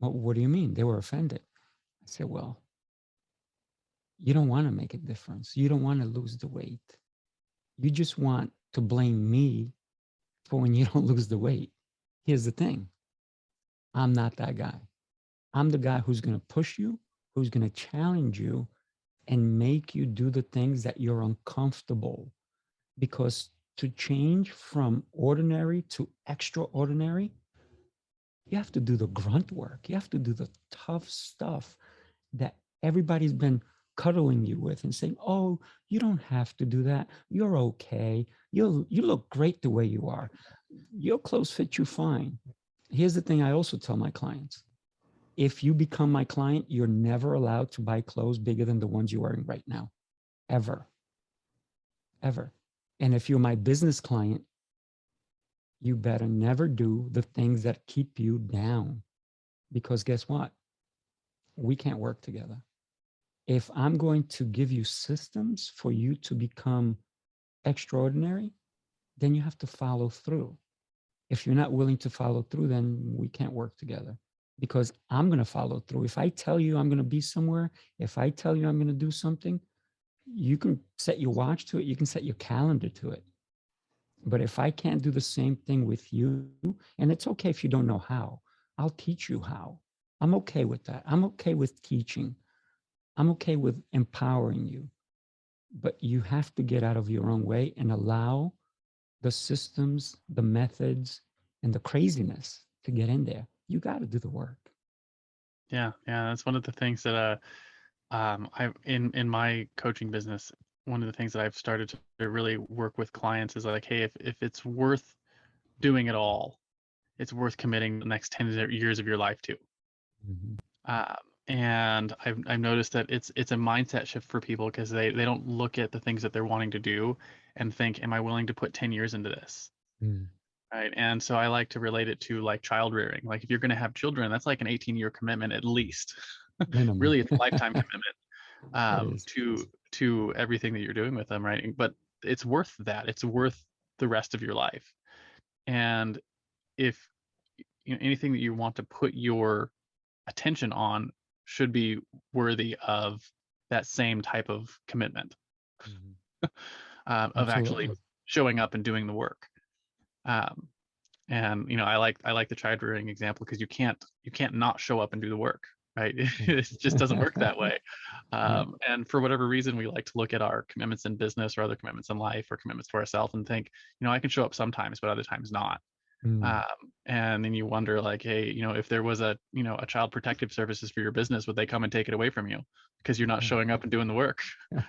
Well, what do you mean? They were offended. I said, well, you don't want to make a difference. You don't want to lose the weight. You just want to blame me for when you don't lose the weight. Here's the thing. I'm not that guy. I'm the guy who's going to push you, who's going to challenge you and make you do the things that you're uncomfortable. Because to change from ordinary to extraordinary, you have to do the grunt work. You have to do the tough stuff that everybody's been cuddling you with and saying, "Oh, you don't have to do that. You're okay. You look great the way you are. Your clothes fit you fine." Here's the thing I also tell my clients. If you become my client, you're never allowed to buy clothes bigger than the ones you're wearing right now, ever, ever. And if you're my business client, you better never do the things that keep you down because guess what? We can't work together. If I'm going to give you systems for you to become extraordinary, then you have to follow through. If you're not willing to follow through, then we can't work together because I'm going to follow through. If I tell you I'm going to be somewhere, if I tell you I'm going to do something, you can set your watch to it, you can set your calendar to it. But if I can't do the same thing with you, and it's okay if you don't know how, I'll teach you how. I'm okay with that. I'm okay with teaching. I'm okay with empowering you. But you have to get out of your own way and allow the systems, the methods, and the craziness to get in there. You got to do the work. Yeah, yeah, that's one of the things that I in my coaching business, one of the things that I've started to really work with clients is like, hey, if it's worth doing it all, it's worth committing the next 10 years of your life to. Mhm. Um, and I've noticed that it's a mindset shift for people because they don't look at the things that they're wanting to do and think, am I willing to put 10 years into this? Mm. Right. And so I like to relate it to like child rearing. Like if you're going to have children, that's like an 18-year commitment at least. Minimum. Really, it's a lifetime commitment It is. to everything that you're doing with them, right? But it's worth that. It's worth the rest of your life. And if anything that you want to put your attention on should be worthy of that same type of commitment, Mhm. of actually Absolutely. showing up and doing the work. Um, and I like the child rearing example because you can't not show up and do the work, right? It just doesn't work that way. Yeah. And for whatever reason, we like to look at our commitments in business or other commitments in life or commitments to ourselves and think, I can show up sometimes, but other times not. Mm. Um, and then you wonder like, hey, if there was a child protective services for your business, would they come and take it away from you because you're not showing up and doing the work?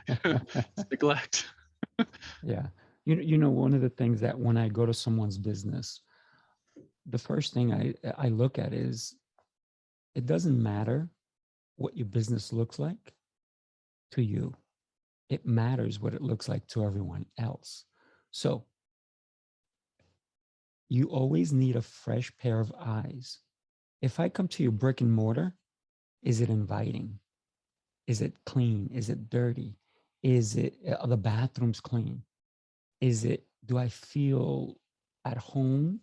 It's neglect. Yeah. One of the things that when I go to someone's business, the first thing I look at is it doesn't matter what your business looks like to you. It matters what it looks like to everyone else. So you always need a fresh pair of eyes. If I come to your brick and mortar, is it inviting? Is it clean? Is it dirty? Is it are the bathrooms clean? Do I feel at home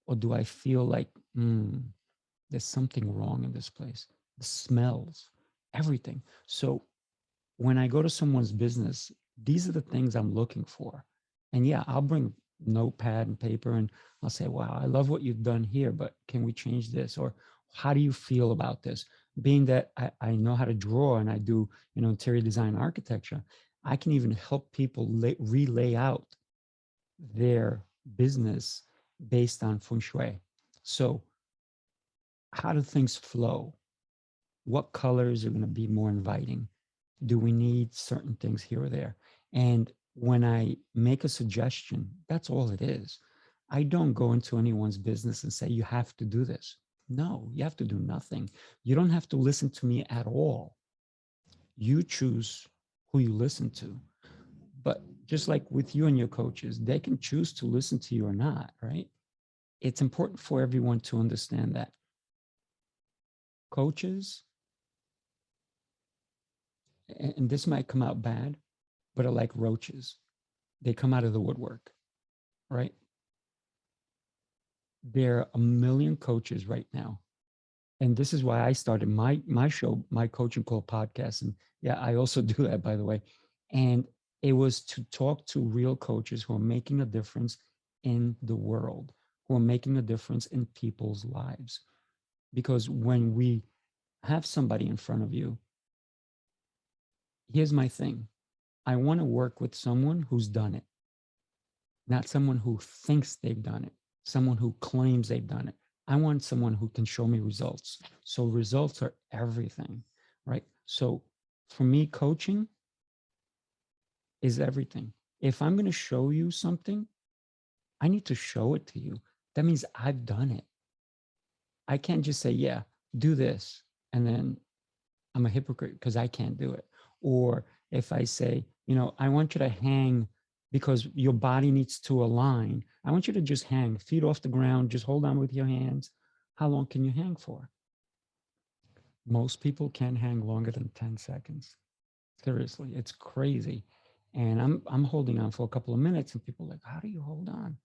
or do I feel like there's something wrong in this place? The smells, everything. So when I go to someone's business, these are the things I'm looking for. And yeah, I'll bring notepad and paper and I'll say, wow, I love what you've done here, but can we change this? Or how do you feel about this? Being that I know how to draw and I do, interior design architecture, I can even help people relay out their business based on feng shui. So how do things flow? What colors are going to be more inviting? Do we need certain things here or there? And when I make a suggestion, that's all it is. I don't go into anyone's business and say, you have to do this. No, you have to do nothing. You don't have to listen to me at all. You choose who you listen to. But just like with you and your coaches, they can choose to listen to you or not, right? It's important for everyone to understand that coaches, and this might come out bad, but are like roaches. They come out of the woodwork, right? There are a million coaches right now. And this is why I started my show, my coaching call podcast. And yeah, I also do that, by the way. And it was to talk to real coaches who are making a difference in the world, who are making a difference in people's lives. Because when we have somebody in front of you, here's my thing. I want to work with someone who's done it, not someone who thinks they've done it, someone who claims they've done it. I want someone who can show me results. So results are everything, right? So for me, coaching is everything. If I'm going to show you something, I need to show it to you. That means I've done it. I can't just say, yeah, do this. And then I'm a hypocrite because I can't do it. Or if I say, I want you to hang because your body needs to align, I want you to just hang, feet off the ground, just hold on with your hands. How long can you hang for? Most people can't hang longer than 10 seconds. Seriously, it's crazy. And I'm holding on for a couple of minutes, and people are like, how do you hold on?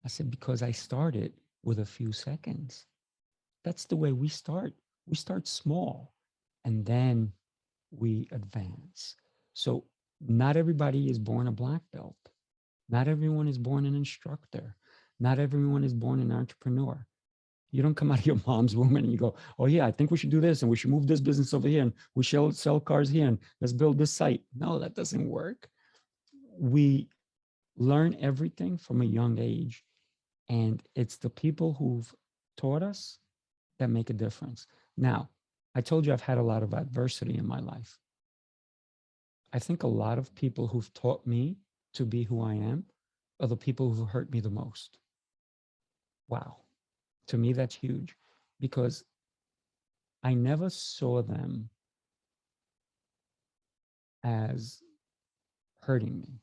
I said, because I started with a few seconds. That's the way we start. We start small and then we advance. So not everybody is born a black belt. Not everyone is born an instructor. Not everyone is born an entrepreneur. You don't come out of your mom's womb and you go, oh yeah, I think we should do this and we should move this business over here and we shall sell cars here and let's build this site. No, that doesn't work. We learn everything from a young age, and it's the people who've taught us that make a difference. Now, I told you I've had a lot of adversity in my life. I think a lot of people who've taught me to be who I am are the people who hurt me the most. Wow. To me, that's huge because I never saw them as hurting me.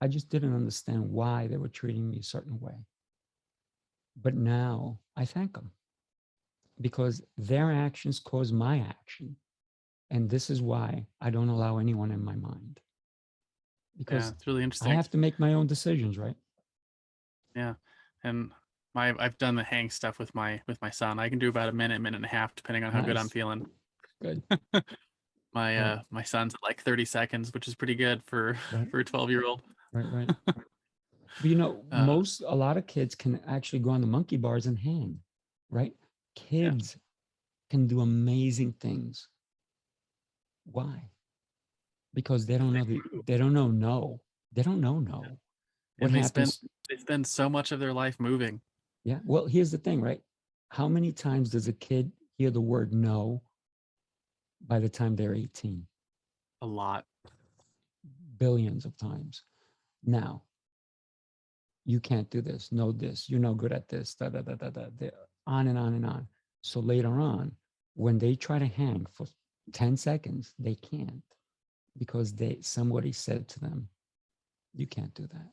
I just didn't understand why they were treating me a certain way. But now I thank them because their actions cause my action. And this is why I don't allow anyone in my mind, Yeah, because it's really I interesting. have to make my own decisions, right? Yeah, and I've done the hang stuff with my son. I can do about a minute, minute and a half, depending on how good I'm Nice. feeling. Good. My Right. my son's at like 30 seconds, which is pretty good for Right. for a 12-year-old. Right. Right. But a lot of kids can actually go on the monkey bars and hang, right? Yeah, Kids can do amazing things. Why? Because they don't know they don't know no. They don't know no. What and happens? they spend so much of their life moving. Yeah. Well, here's the thing, right? How many times does a kid hear the word no by the time they're 18? A lot. Billions of times. Now, you can't do this, no this, you're no good at this, da da da da da, on and on and on. So later on, when they try to hang for 10 seconds, they can't because somebody said to them, you can't do that.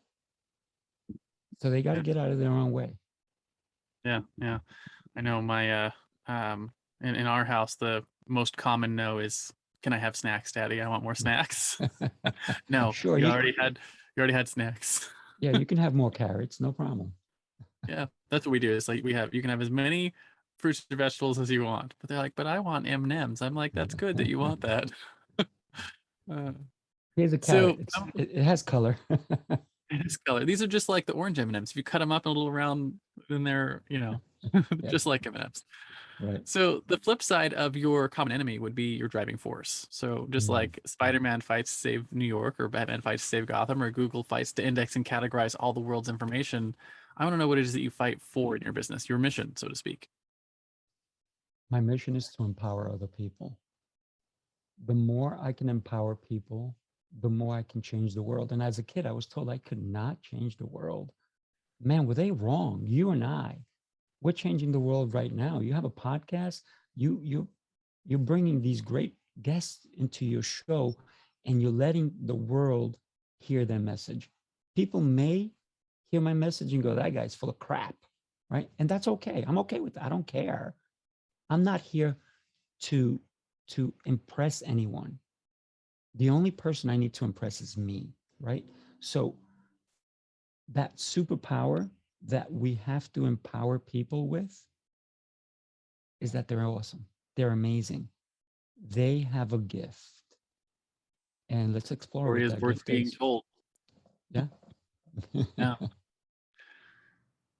So they got to Yeah, get out of their own way. yeah, yeah. I know my in our house the most common no is, "Can I have snacks, Daddy? I want more snacks." No, Sure, you you already had snacks. yeah, you can have more carrots, no problem. Yeah, that's what we do. It's like you can have as many fruits or vegetables as you want, but they're like, "But I want M&Ms." I'm like, "That's good that you want that." Uh, Here's a carrot. so It has color. it's color. These are just like the orange M&Ms. If you cut them up in a little round, then they're Yeah, just like M&Ms. right. So the flip side of your common enemy would be your driving force. So just Mm. like Spider-Man fights to save New York, or Batman fights to save Gotham, or Google fights to index and categorize all the world's information, I want to know what it is that you fight for in your business, your mission, so to speak. My mission is to empower other people. The more I can empower people, the more I can change the world. And as a kid, I was told I could not change the world. Man, were they wrong? You and I, we're changing the world right now. You have a podcast. You're bringing these great guests into your show, and you're letting the world hear their message. People may hear my message and go, "That guy's full of crap," right? And that's okay. I'm okay with that. I don't care. I'm not here to impress anyone. The only person I need to impress is me, right? So that superpower that we have to empower people with is that they're awesome. They're amazing. They have a gift. And let's explore Story what is that worth gift being is. told. Yeah. Yeah.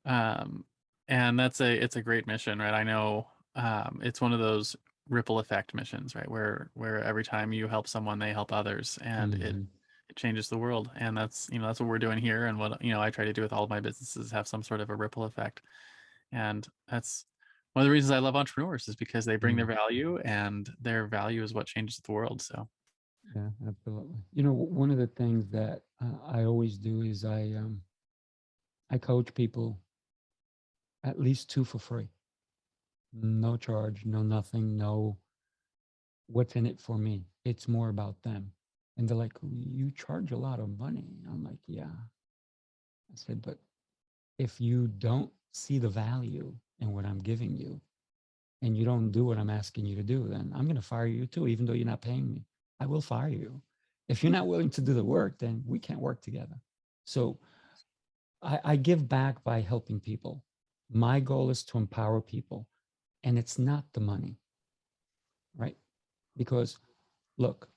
Um, and it's a great mission, right? I know it's one of those ripple effect missions, right? Where every time you help someone, they help others, and Mhm. it changes the world. And that's what we're doing here, and what I try to do with all of my businesses, have some sort of a ripple effect. And that's one of the reasons I love entrepreneurs, is because they bring their Mm. value, and their value is what changes the world. So Yeah, absolutely. One of the things that I always do is I coach people at least two for free. No charge, no nothing, no what's in it for me. It's more about them. And they're like, you charge a lot of money. I'm like, yeah. I said, but if you don't see the value in what I'm giving you and you don't do what I'm asking you to do, then I'm going to fire you too, even though you're not paying me. I will fire you If you're not willing to do the work, then we can't work together. So I give back by helping people. My goal is to empower people, and it's not the money, right? Because look,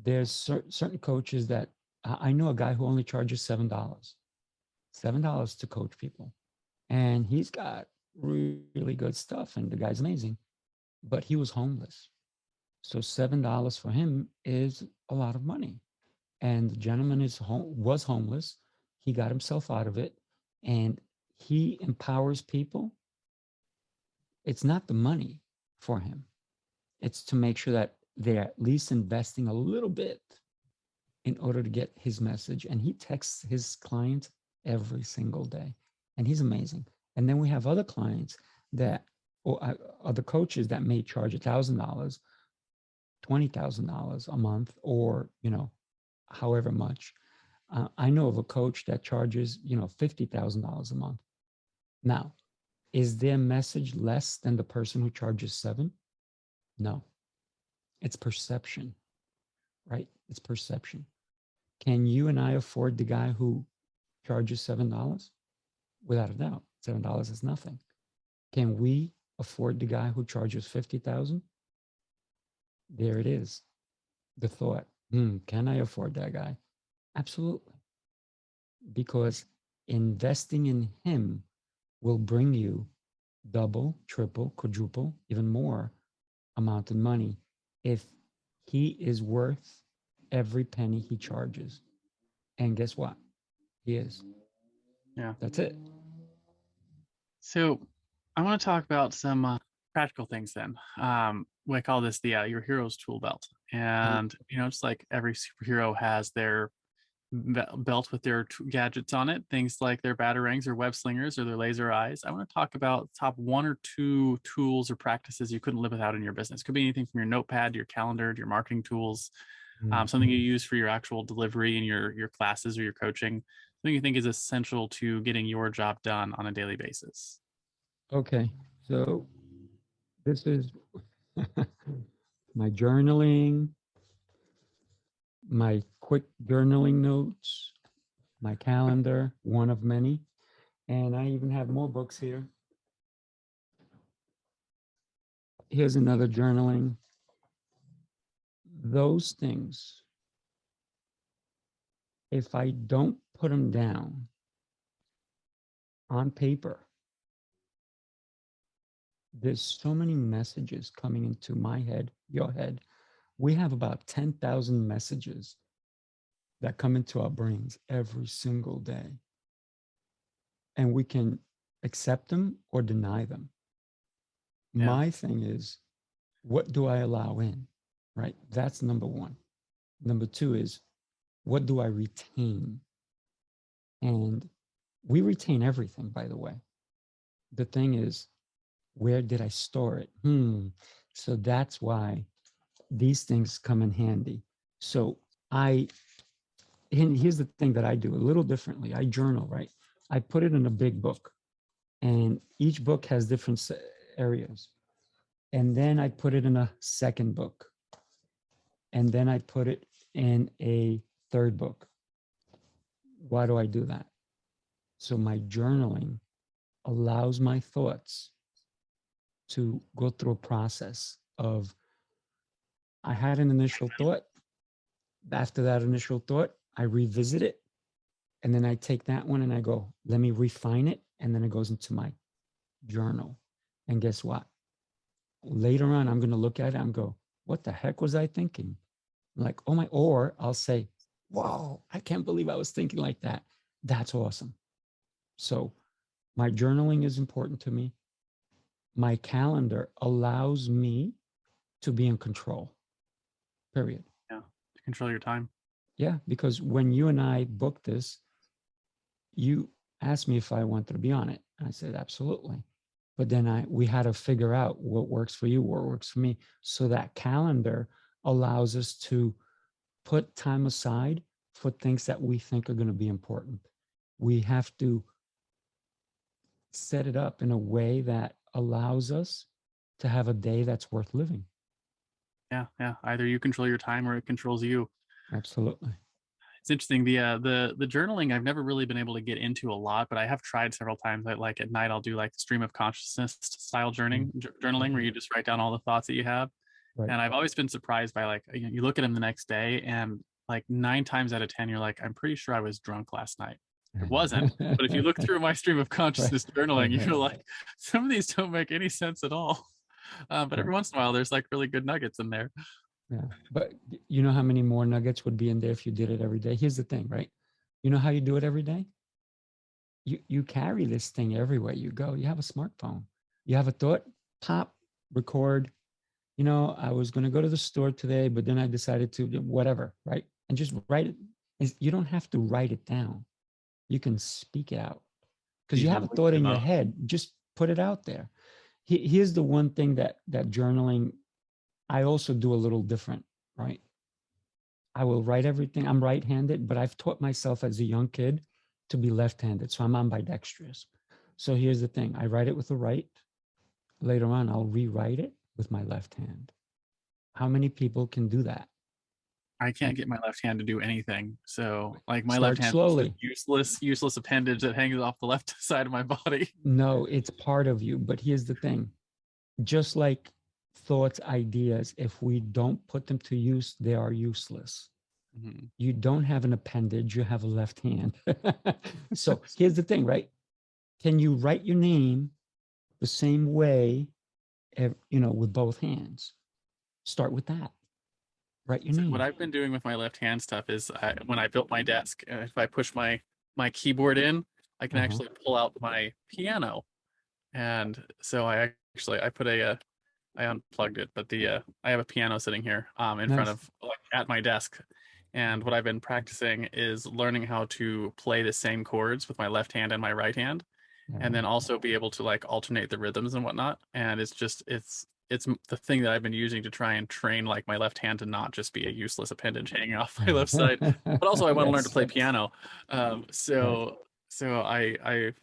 there's certain coaches that I know a guy who only charges $7 to coach people, and he's got really good stuff, and the guy's amazing, but he was homeless. So $7 for him is a lot of money. And the gentleman was homeless. He got himself out of it, and he empowers people. It's not the money for him. It's to make sure that they're at least investing a little bit in order to get his message. And he texts his clients every single day, and he's amazing. And then we have other clients that, or other coaches that may charge $1,000, $20,000 a month, or however much. I know of a coach that charges $50,000 a month. Now, is their message less than the person who charges $7? No, it's perception, right? It's perception. Can you and I afford the guy who charges $7? Without a doubt, $7 is nothing. Can we afford the guy who charges 50,000? There it is. The thought, can I afford that guy? Absolutely. Because investing in him will bring you double, triple, quadruple, even more amount of money if he is worth every penny he charges. And guess what? He is. Yeah. That's it. So I want to talk about some practical things then. We call this the your hero's tool belt, and just like every superhero has their belt with their gadgets on it, things like their batarangs or web slingers or their laser eyes. I want to talk about top 1 or 2 tools or practices you couldn't live without in your business. Could be anything from your notepad to your calendar to your marketing tools, something you use for your actual delivery in your classes or your coaching, something you think is essential to getting your job done on a daily basis. Okay. So this is my journaling, my quick journaling notes, my calendar, one of many. And I even have more books here. Here's another journaling. Those things, if I don't put them down on paper, there's so many messages coming into my head, your head. We have about 10,000 messages that come into our brains every single day. And we can accept them or deny them. Yeah. My thing is, what do I allow in? Right? That's number one. Number two is, what do I retain? And we retain everything, by the way. The thing is, where did I store it? So that's why these things come in handy. So here's the thing that I do a little differently. I journal, right? I put it in a big book, and each book has different areas. And then I put it in a second book. And then I put it in a third book. Why do I do that? So my journaling allows my thoughts to go through a process of, I had an initial thought. After that initial thought, I revisit it. And then I take that one and I go, let me refine it. And then it goes into my journal. And guess what? Later on, I'm going to look at it and go, what the heck was I thinking? Like, oh my, or I'll say, whoa, I can't believe I was thinking like that. That's awesome. So my journaling is important to me. My calendar allows me to be in control, period. Yeah. To control your time. Yeah, because when you and I booked this, you asked me if I wanted to be on it. I said, absolutely. But then we had to figure out what works for you, what works for me. So that calendar allows us to put time aside for things that we think are going to be important. We have to set it up in a way that allows us to have a day that's worth living. Yeah. Either you control your time or it controls you. Absolutely. It's interesting. The journaling I've never really been able to get into a lot, but I have tried several times. I like at night I'll do like stream of consciousness style journaling where you just write down all the thoughts that you have. Right. And I've always been surprised by like you look at them the next day and like 9 times out of 10 you're like, I'm pretty sure I was drunk last night. It wasn't. But if you look through my stream of consciousness journaling, you're like, some of these don't make any sense at all. But every once in a while, there's like really good nuggets in there. Yeah. But you know how many more nuggets would be in there if you did it every day? Here's the thing, right? You know how you do it every day? You carry this thing everywhere you go. You have a smartphone. You have a thought, pop, record. You know, I was going to go to the store today, but then I decided to whatever, right? And just write it. You don't have to write it down. You can speak it out because you have a thought in your head. Just put it out there. Here's the one thing that journaling, I also do a little different, right? I will write everything. I'm right-handed, but I've taught myself as a young kid to be left-handed. So I'm ambidextrous. So here's the thing. I write it with the right. Later on, I'll rewrite it with my left hand. How many people can do that? I can't get my left hand to do anything. So like my Start left hand slowly. is a useless appendage that hangs off the left side of my body. No, it's part of you. But here's the thing. Just like thoughts, ideas, if we don't put them to use, they are useless. Mm-hmm. You don't have an appendage, you have a left hand. So here's the thing, right? Can you write your name the same way, you know, with both hands? Start with that. Write your name. What I've been doing with my left hand stuff is when I built my desk, if I push my keyboard in, I can actually pull out my piano. And so I put I unplugged it, but I have a piano sitting here in front of like at my desk. And what I've been practicing is learning how to play the same chords with my left hand and my right hand, and then also be able to like alternate the rhythms and whatnot. And it's the thing that I've been using to try and train like my left hand to not just be a useless appendage hanging off my left side, but also I want to learn to play piano. So I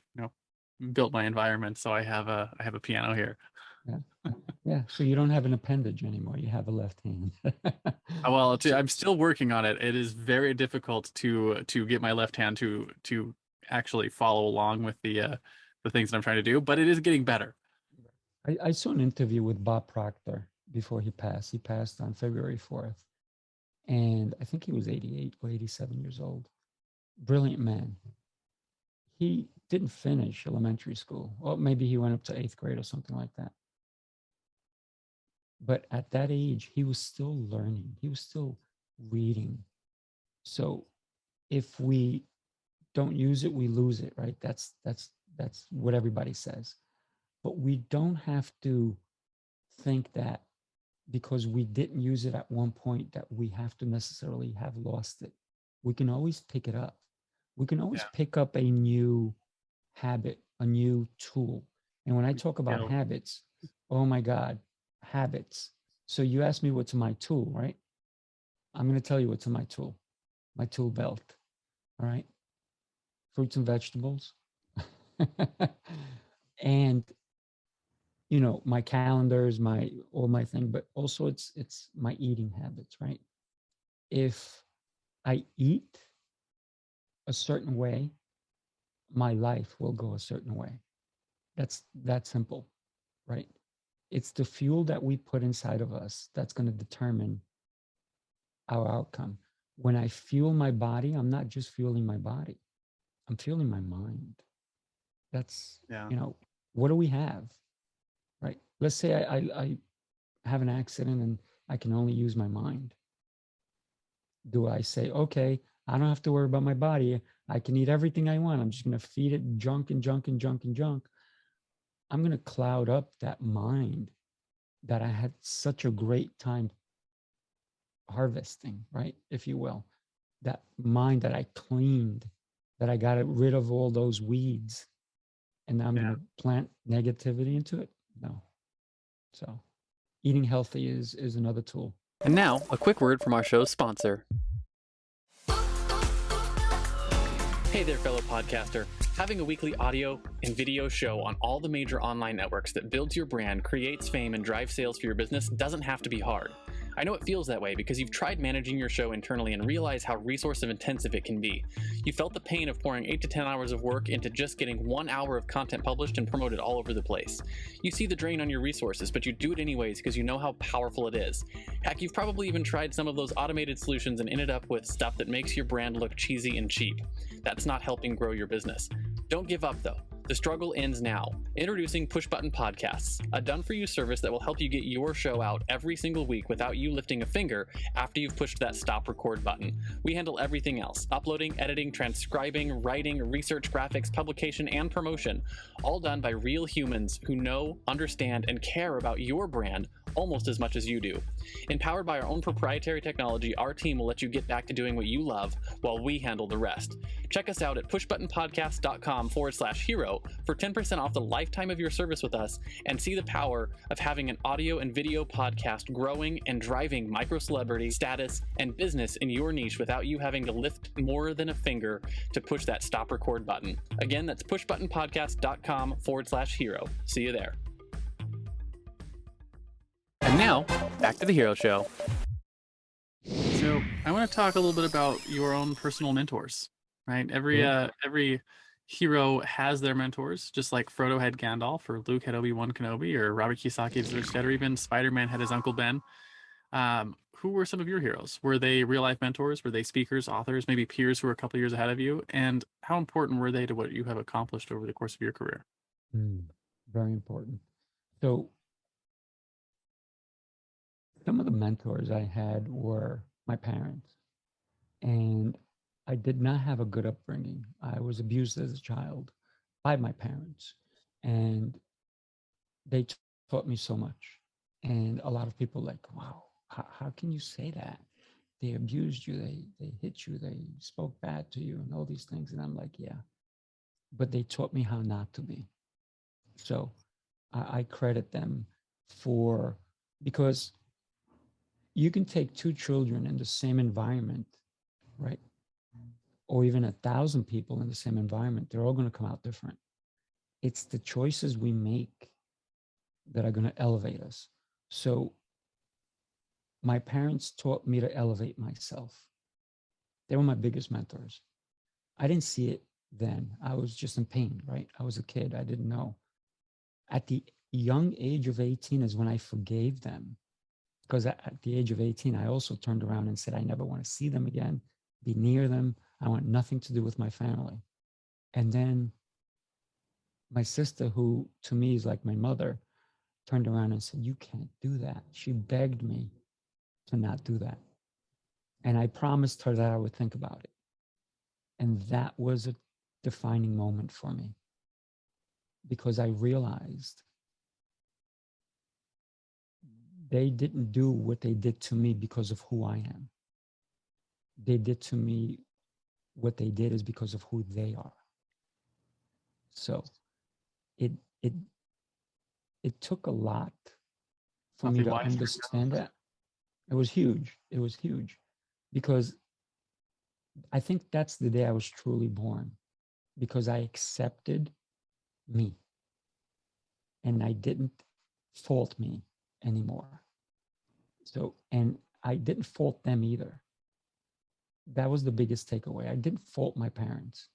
built my environment, so I have a piano here. Yeah. So you don't have an appendage anymore. You have a left hand. Well, I'm still working on it. It is very difficult to get my left hand to actually follow along with the things that I'm trying to do, but it is getting better. I saw an interview with Bob Proctor before he passed. He passed on February 4th. And I think he was 88 or 87 years old. Brilliant man. He didn't finish elementary school. Or maybe he went up to 8th grade or something like that. But at that age, he was still learning. He was still reading. So if we don't use it, we lose it, right? That's what everybody says. But we don't have to think that because we didn't use it at one point that we have to necessarily have lost it. We can always pick it up. We can always pick up a new habit, a new tool. And when I talk about habits, oh my God, habits. So you asked me what's my tool, right? I'm going to tell you what's in my tool belt. All right. Fruits and vegetables. And you know, my calendars, all my thing, but also it's my eating habits, right? If I eat a certain way, my life will go a certain way. That's that simple, right? It's the fuel that we put inside of us that's going to determine our outcome. When I fuel my body, I'm not just fueling my body. I'm fueling my mind. That's, you know, what do we have? Right. Let's say I have an accident and I can only use my mind. Do I say, okay, I don't have to worry about my body. I can eat everything I want. I'm just going to feed it junk and junk and junk and junk. I'm going to cloud up that mind that I had such a great time harvesting, right? If you will, that mind that I cleaned, that I got rid of all those weeds. And now I'm going to plant negativity into it. No. So eating healthy is another tool. And now, a quick word from our show's sponsor. Hey there, fellow podcaster. Having a weekly audio and video show on all the major online networks that builds your brand, creates fame, and drives sales for your business doesn't have to be hard. I know it feels that way because you've tried managing your show internally and realize how resource intensive it can be. You felt the pain of pouring 8 to 10 hours of work into just getting 1 hour of content published and promoted all over the place. You see the drain on your resources, but you do it anyways because you know how powerful it is. Heck, you've probably even tried some of those automated solutions and ended up with stuff that makes your brand look cheesy and cheap. That's not helping grow your business. Don't give up though. The struggle ends now. Introducing Push Button Podcasts, a done-for-you service that will help you get your show out every single week without you lifting a finger after you've pushed that stop record button. We handle everything else: uploading, editing, transcribing, writing, research, graphics, publication, and promotion, all done by real humans who know, understand, and care about your brand almost as much as you do. Empowered by our own proprietary technology, our team will let you get back to doing what you love while we handle the rest. Check us out at pushbuttonpodcast.com/hero for 10% off the lifetime of your service with us, and see the power of having an audio and video podcast growing and driving micro celebrity status and business in your niche without you having to lift more than a finger to push that stop record button. Again, that's pushbuttonpodcast.com/hero. See you there. And now, back to the Hero Show. So I want to talk a little bit about your own personal mentors, right? Every hero has their mentors, just like Frodo had Gandalf, or Luke had Obi-Wan Kenobi, or Robert Kiyosaki had Zurich, or even Spider-Man had his Uncle Ben. Who were some of your heroes? Were they real-life mentors? Were they speakers, authors, maybe peers who were a couple years ahead of you? And how important were they to what you have accomplished over the course of your career? Very important. So some of the mentors I had were my parents, and I did not have a good upbringing. I was abused as a child by my parents, and they taught me so much. And a lot of people like, wow, how can you say that? They abused you, they hit you, they spoke bad to you, and all these things. And I'm like, yeah, but they taught me how not to be. So I credit them for, because you can take two children in the same environment, right? Or even 1,000 people in the same environment, they're all going to come out different. It's the choices we make that are going to elevate us. So my parents taught me to elevate myself. They were my biggest mentors. I didn't see it then. I was just in pain, right? I was a kid. I didn't know. At the young age of 18 is when I forgave them. Because at the age of 18, I also turned around and said, I never want to see them again, be near them. I want nothing to do with my family. And then my sister, who to me is like my mother, turned around and said, you can't do that. She begged me to not do that. And I promised her that I would think about it. And that was a defining moment for me, because I realized they didn't do what they did to me because of who I am. They did to me what they did is because of who they are. So it took a lot for me to understand that. It was huge. It was huge, because I think that's the day I was truly born, because I accepted me and I didn't fault me anymore. So, and I didn't fault them either. That was the biggest takeaway. I didn't fault my parents.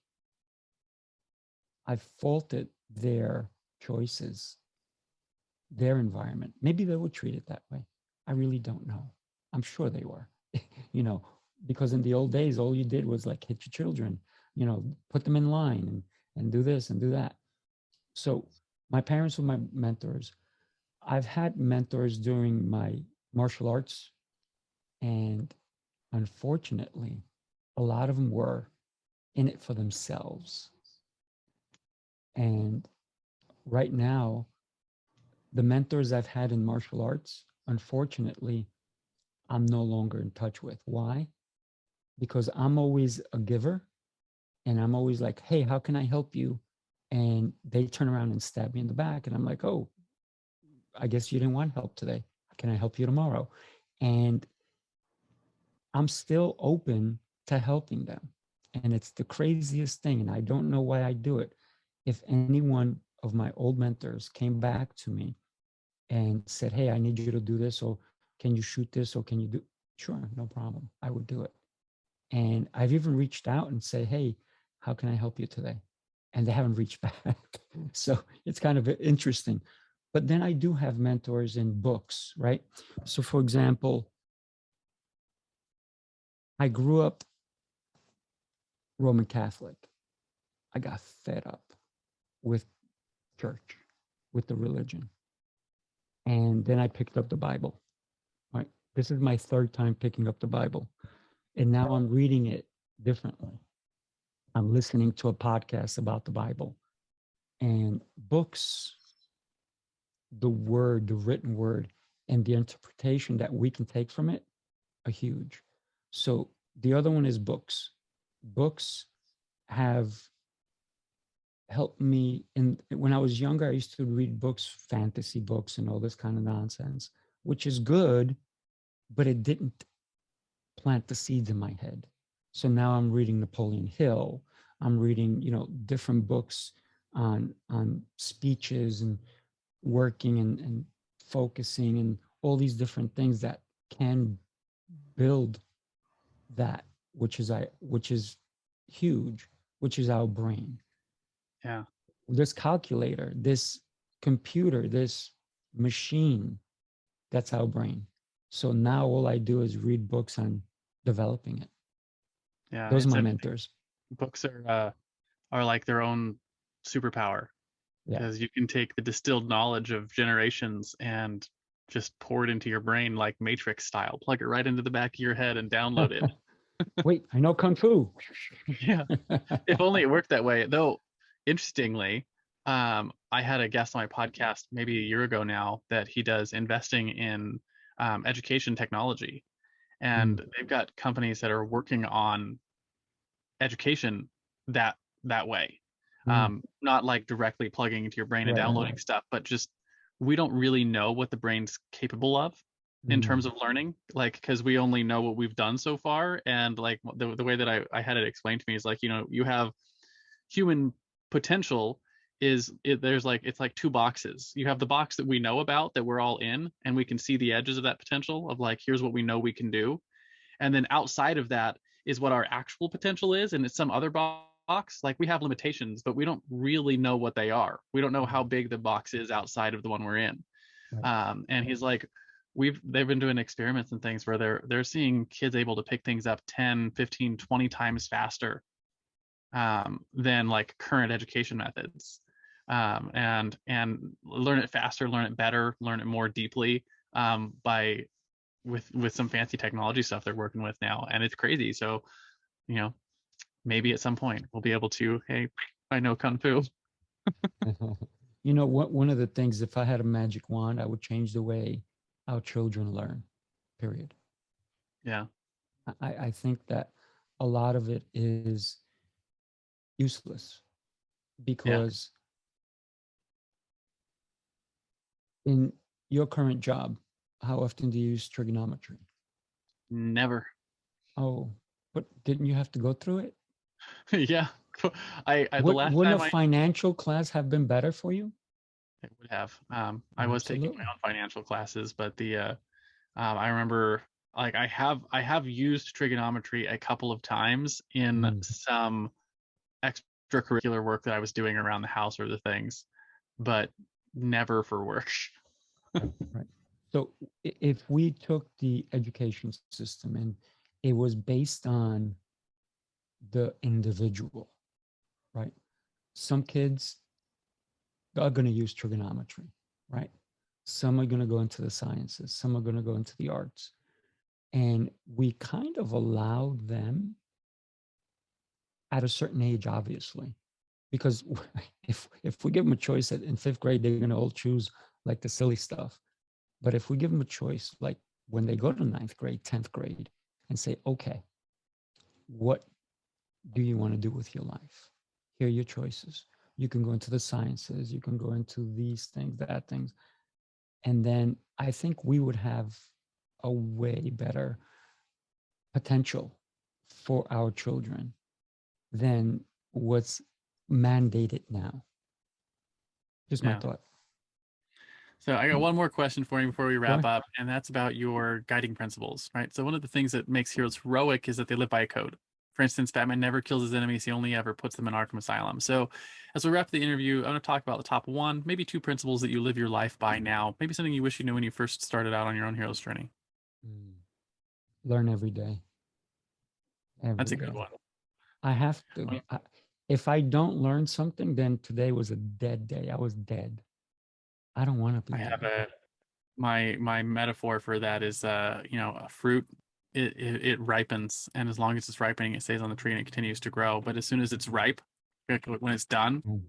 I faulted their choices, their environment. Maybe they were treated that way. I really don't know. I'm sure they were, because in the old days, all you did was like hit your children, put them in line and do this and do that. So my parents were my mentors. I've had mentors during my martial arts, and unfortunately, a lot of them were in it for themselves. And right now, the mentors I've had in martial arts, unfortunately, I'm no longer in touch with. Why? Because I'm always a giver, and I'm always like, hey, how can I help you? And they turn around and stab me in the back. And I'm like, oh, I guess you didn't want help today. Can I help you tomorrow? And I'm still open to helping them. And it's the craziest thing. And I don't know why I do it. If any one of my old mentors came back to me and said, hey, I need you to do this, or can you shoot this or can you do? Sure, no problem. I would do it. And I've even reached out and say, hey, how can I help you today? And they haven't reached back. So it's kind of interesting. But then I do have mentors in books, right? So for example, I grew up Roman Catholic. I got fed up with church, with the religion. And then I picked up the Bible, right? This is my third time picking up the Bible. And now I'm reading it differently. I'm listening to a podcast about the Bible. And books, the word, the written word, and the interpretation that we can take from it are huge. So the other one is books. Books have helped me in when I was younger. I used to read books, fantasy books, and all this kind of nonsense, which is good, but it didn't plant the seeds in my head. So now I'm reading Napoleon Hill. I'm reading, different books on speeches and working and focusing and all these different things that can build that, which is huge, which is our brain. Yeah. This calculator, this computer, this machine, that's our brain. So now all I do is read books on developing it. Yeah. Those are It's my interesting. mentors. Books are like their own superpower, Yeah. because you can take the distilled knowledge of generations and just pour it into your brain like Matrix style, plug it right into the back of your head and download it. Wait, I know Kung Fu. Yeah. If only it worked that way. Though, interestingly, I had a guest on my podcast maybe a year ago now that he does investing in education technology, and they've got companies that are working on education that way. Not like directly plugging into your brain and Right, right, downloading right. stuff, but just we don't really know what the brain's capable of in terms of learning, like, because we only know what we've done so far. And like the way that I had it explained to me is like, you have human potential there's like, it's like two boxes. You have the box that we know about, that we're all in, and we can see the edges of that potential of like, here's what we know we can do. And then outside of that is what our actual potential is, and it's some other box. Like, we have limitations, but we don't really know what they are. We don't know how big the box is outside of the one we're in. Right. And he's like, they've been doing experiments and things where they're seeing kids able to pick things up 10, 15, 20 times faster than like current education methods. And learn it faster, learn it better, learn it more deeply, by with some fancy technology stuff they're working with now. And it's crazy. So, maybe at some point we'll be able to, hey, I know Kung Fu. One of the things, if I had a magic wand, I would change the way our children learn, period. Yeah. I think that a lot of it is useless Yeah. because in your current job, how often do you use trigonometry? Never. Oh, but didn't you have to go through it? Yeah. The last Wouldn't a time financial class have been better for you? it would have, I was taking my Absolutely. own financial classes, but I remember, like, I have used trigonometry a couple of times in Mm, some extracurricular work that I was doing around the house or the things, but never for work. right, right. So if we took the education system and it was based on the individual, right? Some kids are going to use trigonometry, right? Some are going to go into the sciences, some are going to go into the arts. And we kind of allow them at a certain age, obviously, because if we give them a choice in fifth grade, they're going to all choose like the silly stuff. But if we give them a choice, like when they go to ninth grade, 10th grade, and say, okay, what do you want to do with your life? Here are your choices. You can go into the sciences, you can go into these things, that things. And then I think we would have a way better potential for our children than what's mandated now. Just my Yeah. thought. So I got one more question for you before we wrap Sure. up, and that's about your guiding principles, right? So one of the things that makes heroes heroic is that they live by a code. For instance, Batman never kills his enemies; he only ever puts them in Arkham Asylum. So, as we wrap the interview, I want to talk about the top one, maybe two principles that you live your life by now. Maybe something you wish you knew when you first started out on your own hero's journey. Mm. Learn every day. That's Every a good day. one. I have to. If I don't learn something, then today was a dead day. I was dead. I don't want to I be have dead. my metaphor for that is a fruit it ripens, and as long as it's ripening it stays on the tree and it continues to grow, but as soon as it's ripe, like, when it's done, Mm.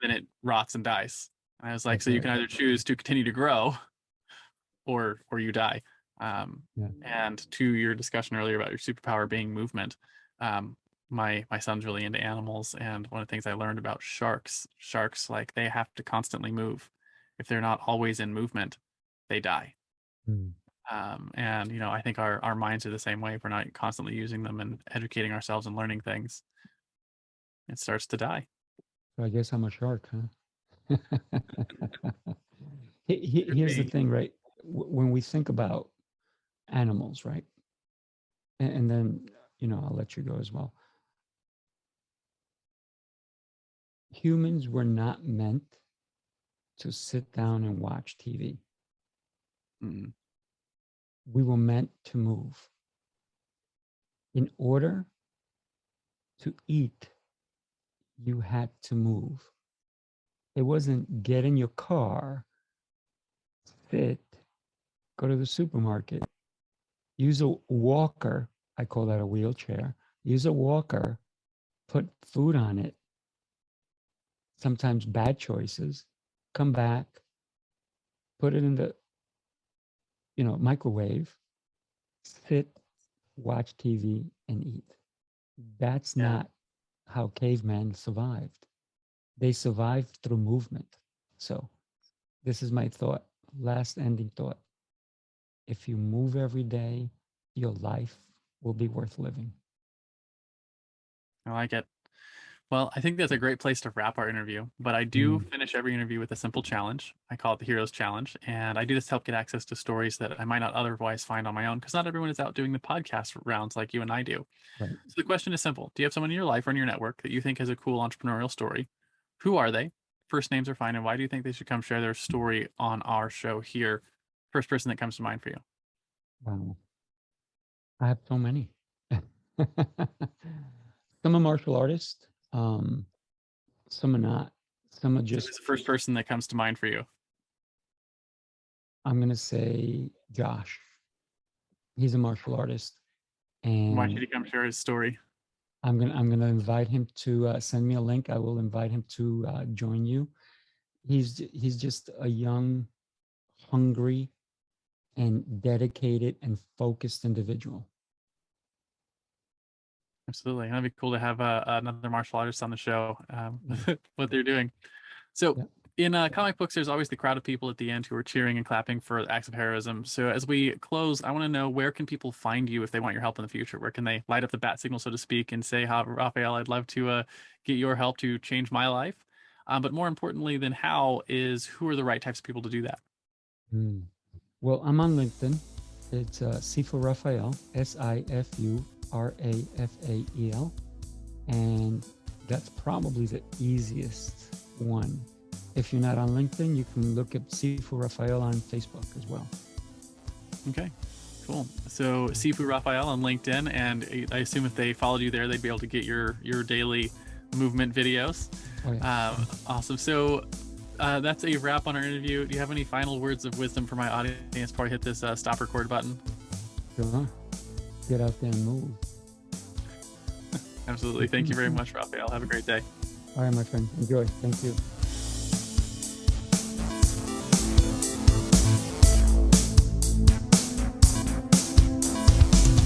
then it rots and dies. And I was like, That's so you right. can either choose to continue to grow or you die. Yeah. And to your discussion earlier about your superpower being movement, um, my son's really into animals, and one of the things I learned about sharks, like, they have to constantly move. If they're not always in movement, they die. Mm. And I think our minds are the same way. If we're not constantly using them and educating ourselves and learning things, it starts to die. So I guess I'm a shark, huh? Could Here's the be. thing, right? When we think about animals, right? And then, I'll let you go as well. Humans were not meant to sit down and watch TV. Mm, We were meant to move. In order to eat, you had to move. It wasn't get in your car, sit, go to the supermarket, use a walker. I call that a wheelchair. Use a walker, put food on it, sometimes bad choices, come back, put it in the, microwave, sit, watch TV, and eat. That's yeah. not how cavemen survived. They survived through movement. So this is my thought, last ending thought. If you move every day, your life will be worth living. I like it. Well, I think that's a great place to wrap our interview, but I do Mm, finish every interview with a simple challenge. I call it the Heroes Challenge, and I do this to help get access to stories that I might not otherwise find on my own, because not everyone is out doing the podcast rounds like you and I do. right. So the question is simple. Do you have someone in your life or in your network that you think has a cool entrepreneurial story? Who are they? First names are fine, and why do you think they should come share their story on our show here? First person that comes to mind for you. Wow. I have so many. Some are martial artists, some are not. Some are So who's just, the first person that comes to mind for you? I'm going to say Josh. He's a martial artist. Why should And he come share his story? I'm gonna invite him to send me a link. I will invite him to join you. He's just a young, hungry, and dedicated and focused individual. Absolutely. That'd be cool to have another martial artist on the show, Yeah. what they're doing. So Yeah. in comic books, there's always the crowd of people at the end who are cheering and clapping for acts of heroism. So as we close, I want to know, where can people find you if they want your help in the future? Where can they light up the bat signal, so to speak, and say, "How, Raphael, I'd love to get your help to change my life." But more importantly than how is, who are the right types of people to do that? Mm. Well, I'm on LinkedIn. It's Sifu Raphael, Sifurafael, and that's probably the easiest one. If you're not on LinkedIn, you can look at Sifu Raphael on Facebook as well. Okay, cool. So Sifu Raphael on LinkedIn, and I assume if they followed you there, they'd be able to get your daily movement videos. Oh yeah. Awesome. So that's a wrap on our interview. Do you have any final words of wisdom for my audience before I hit this stop record button? Sure. Get out there and move. Absolutely. Thank you very much, Raphael. Have a great day. All right, my friend. Enjoy. Thank you.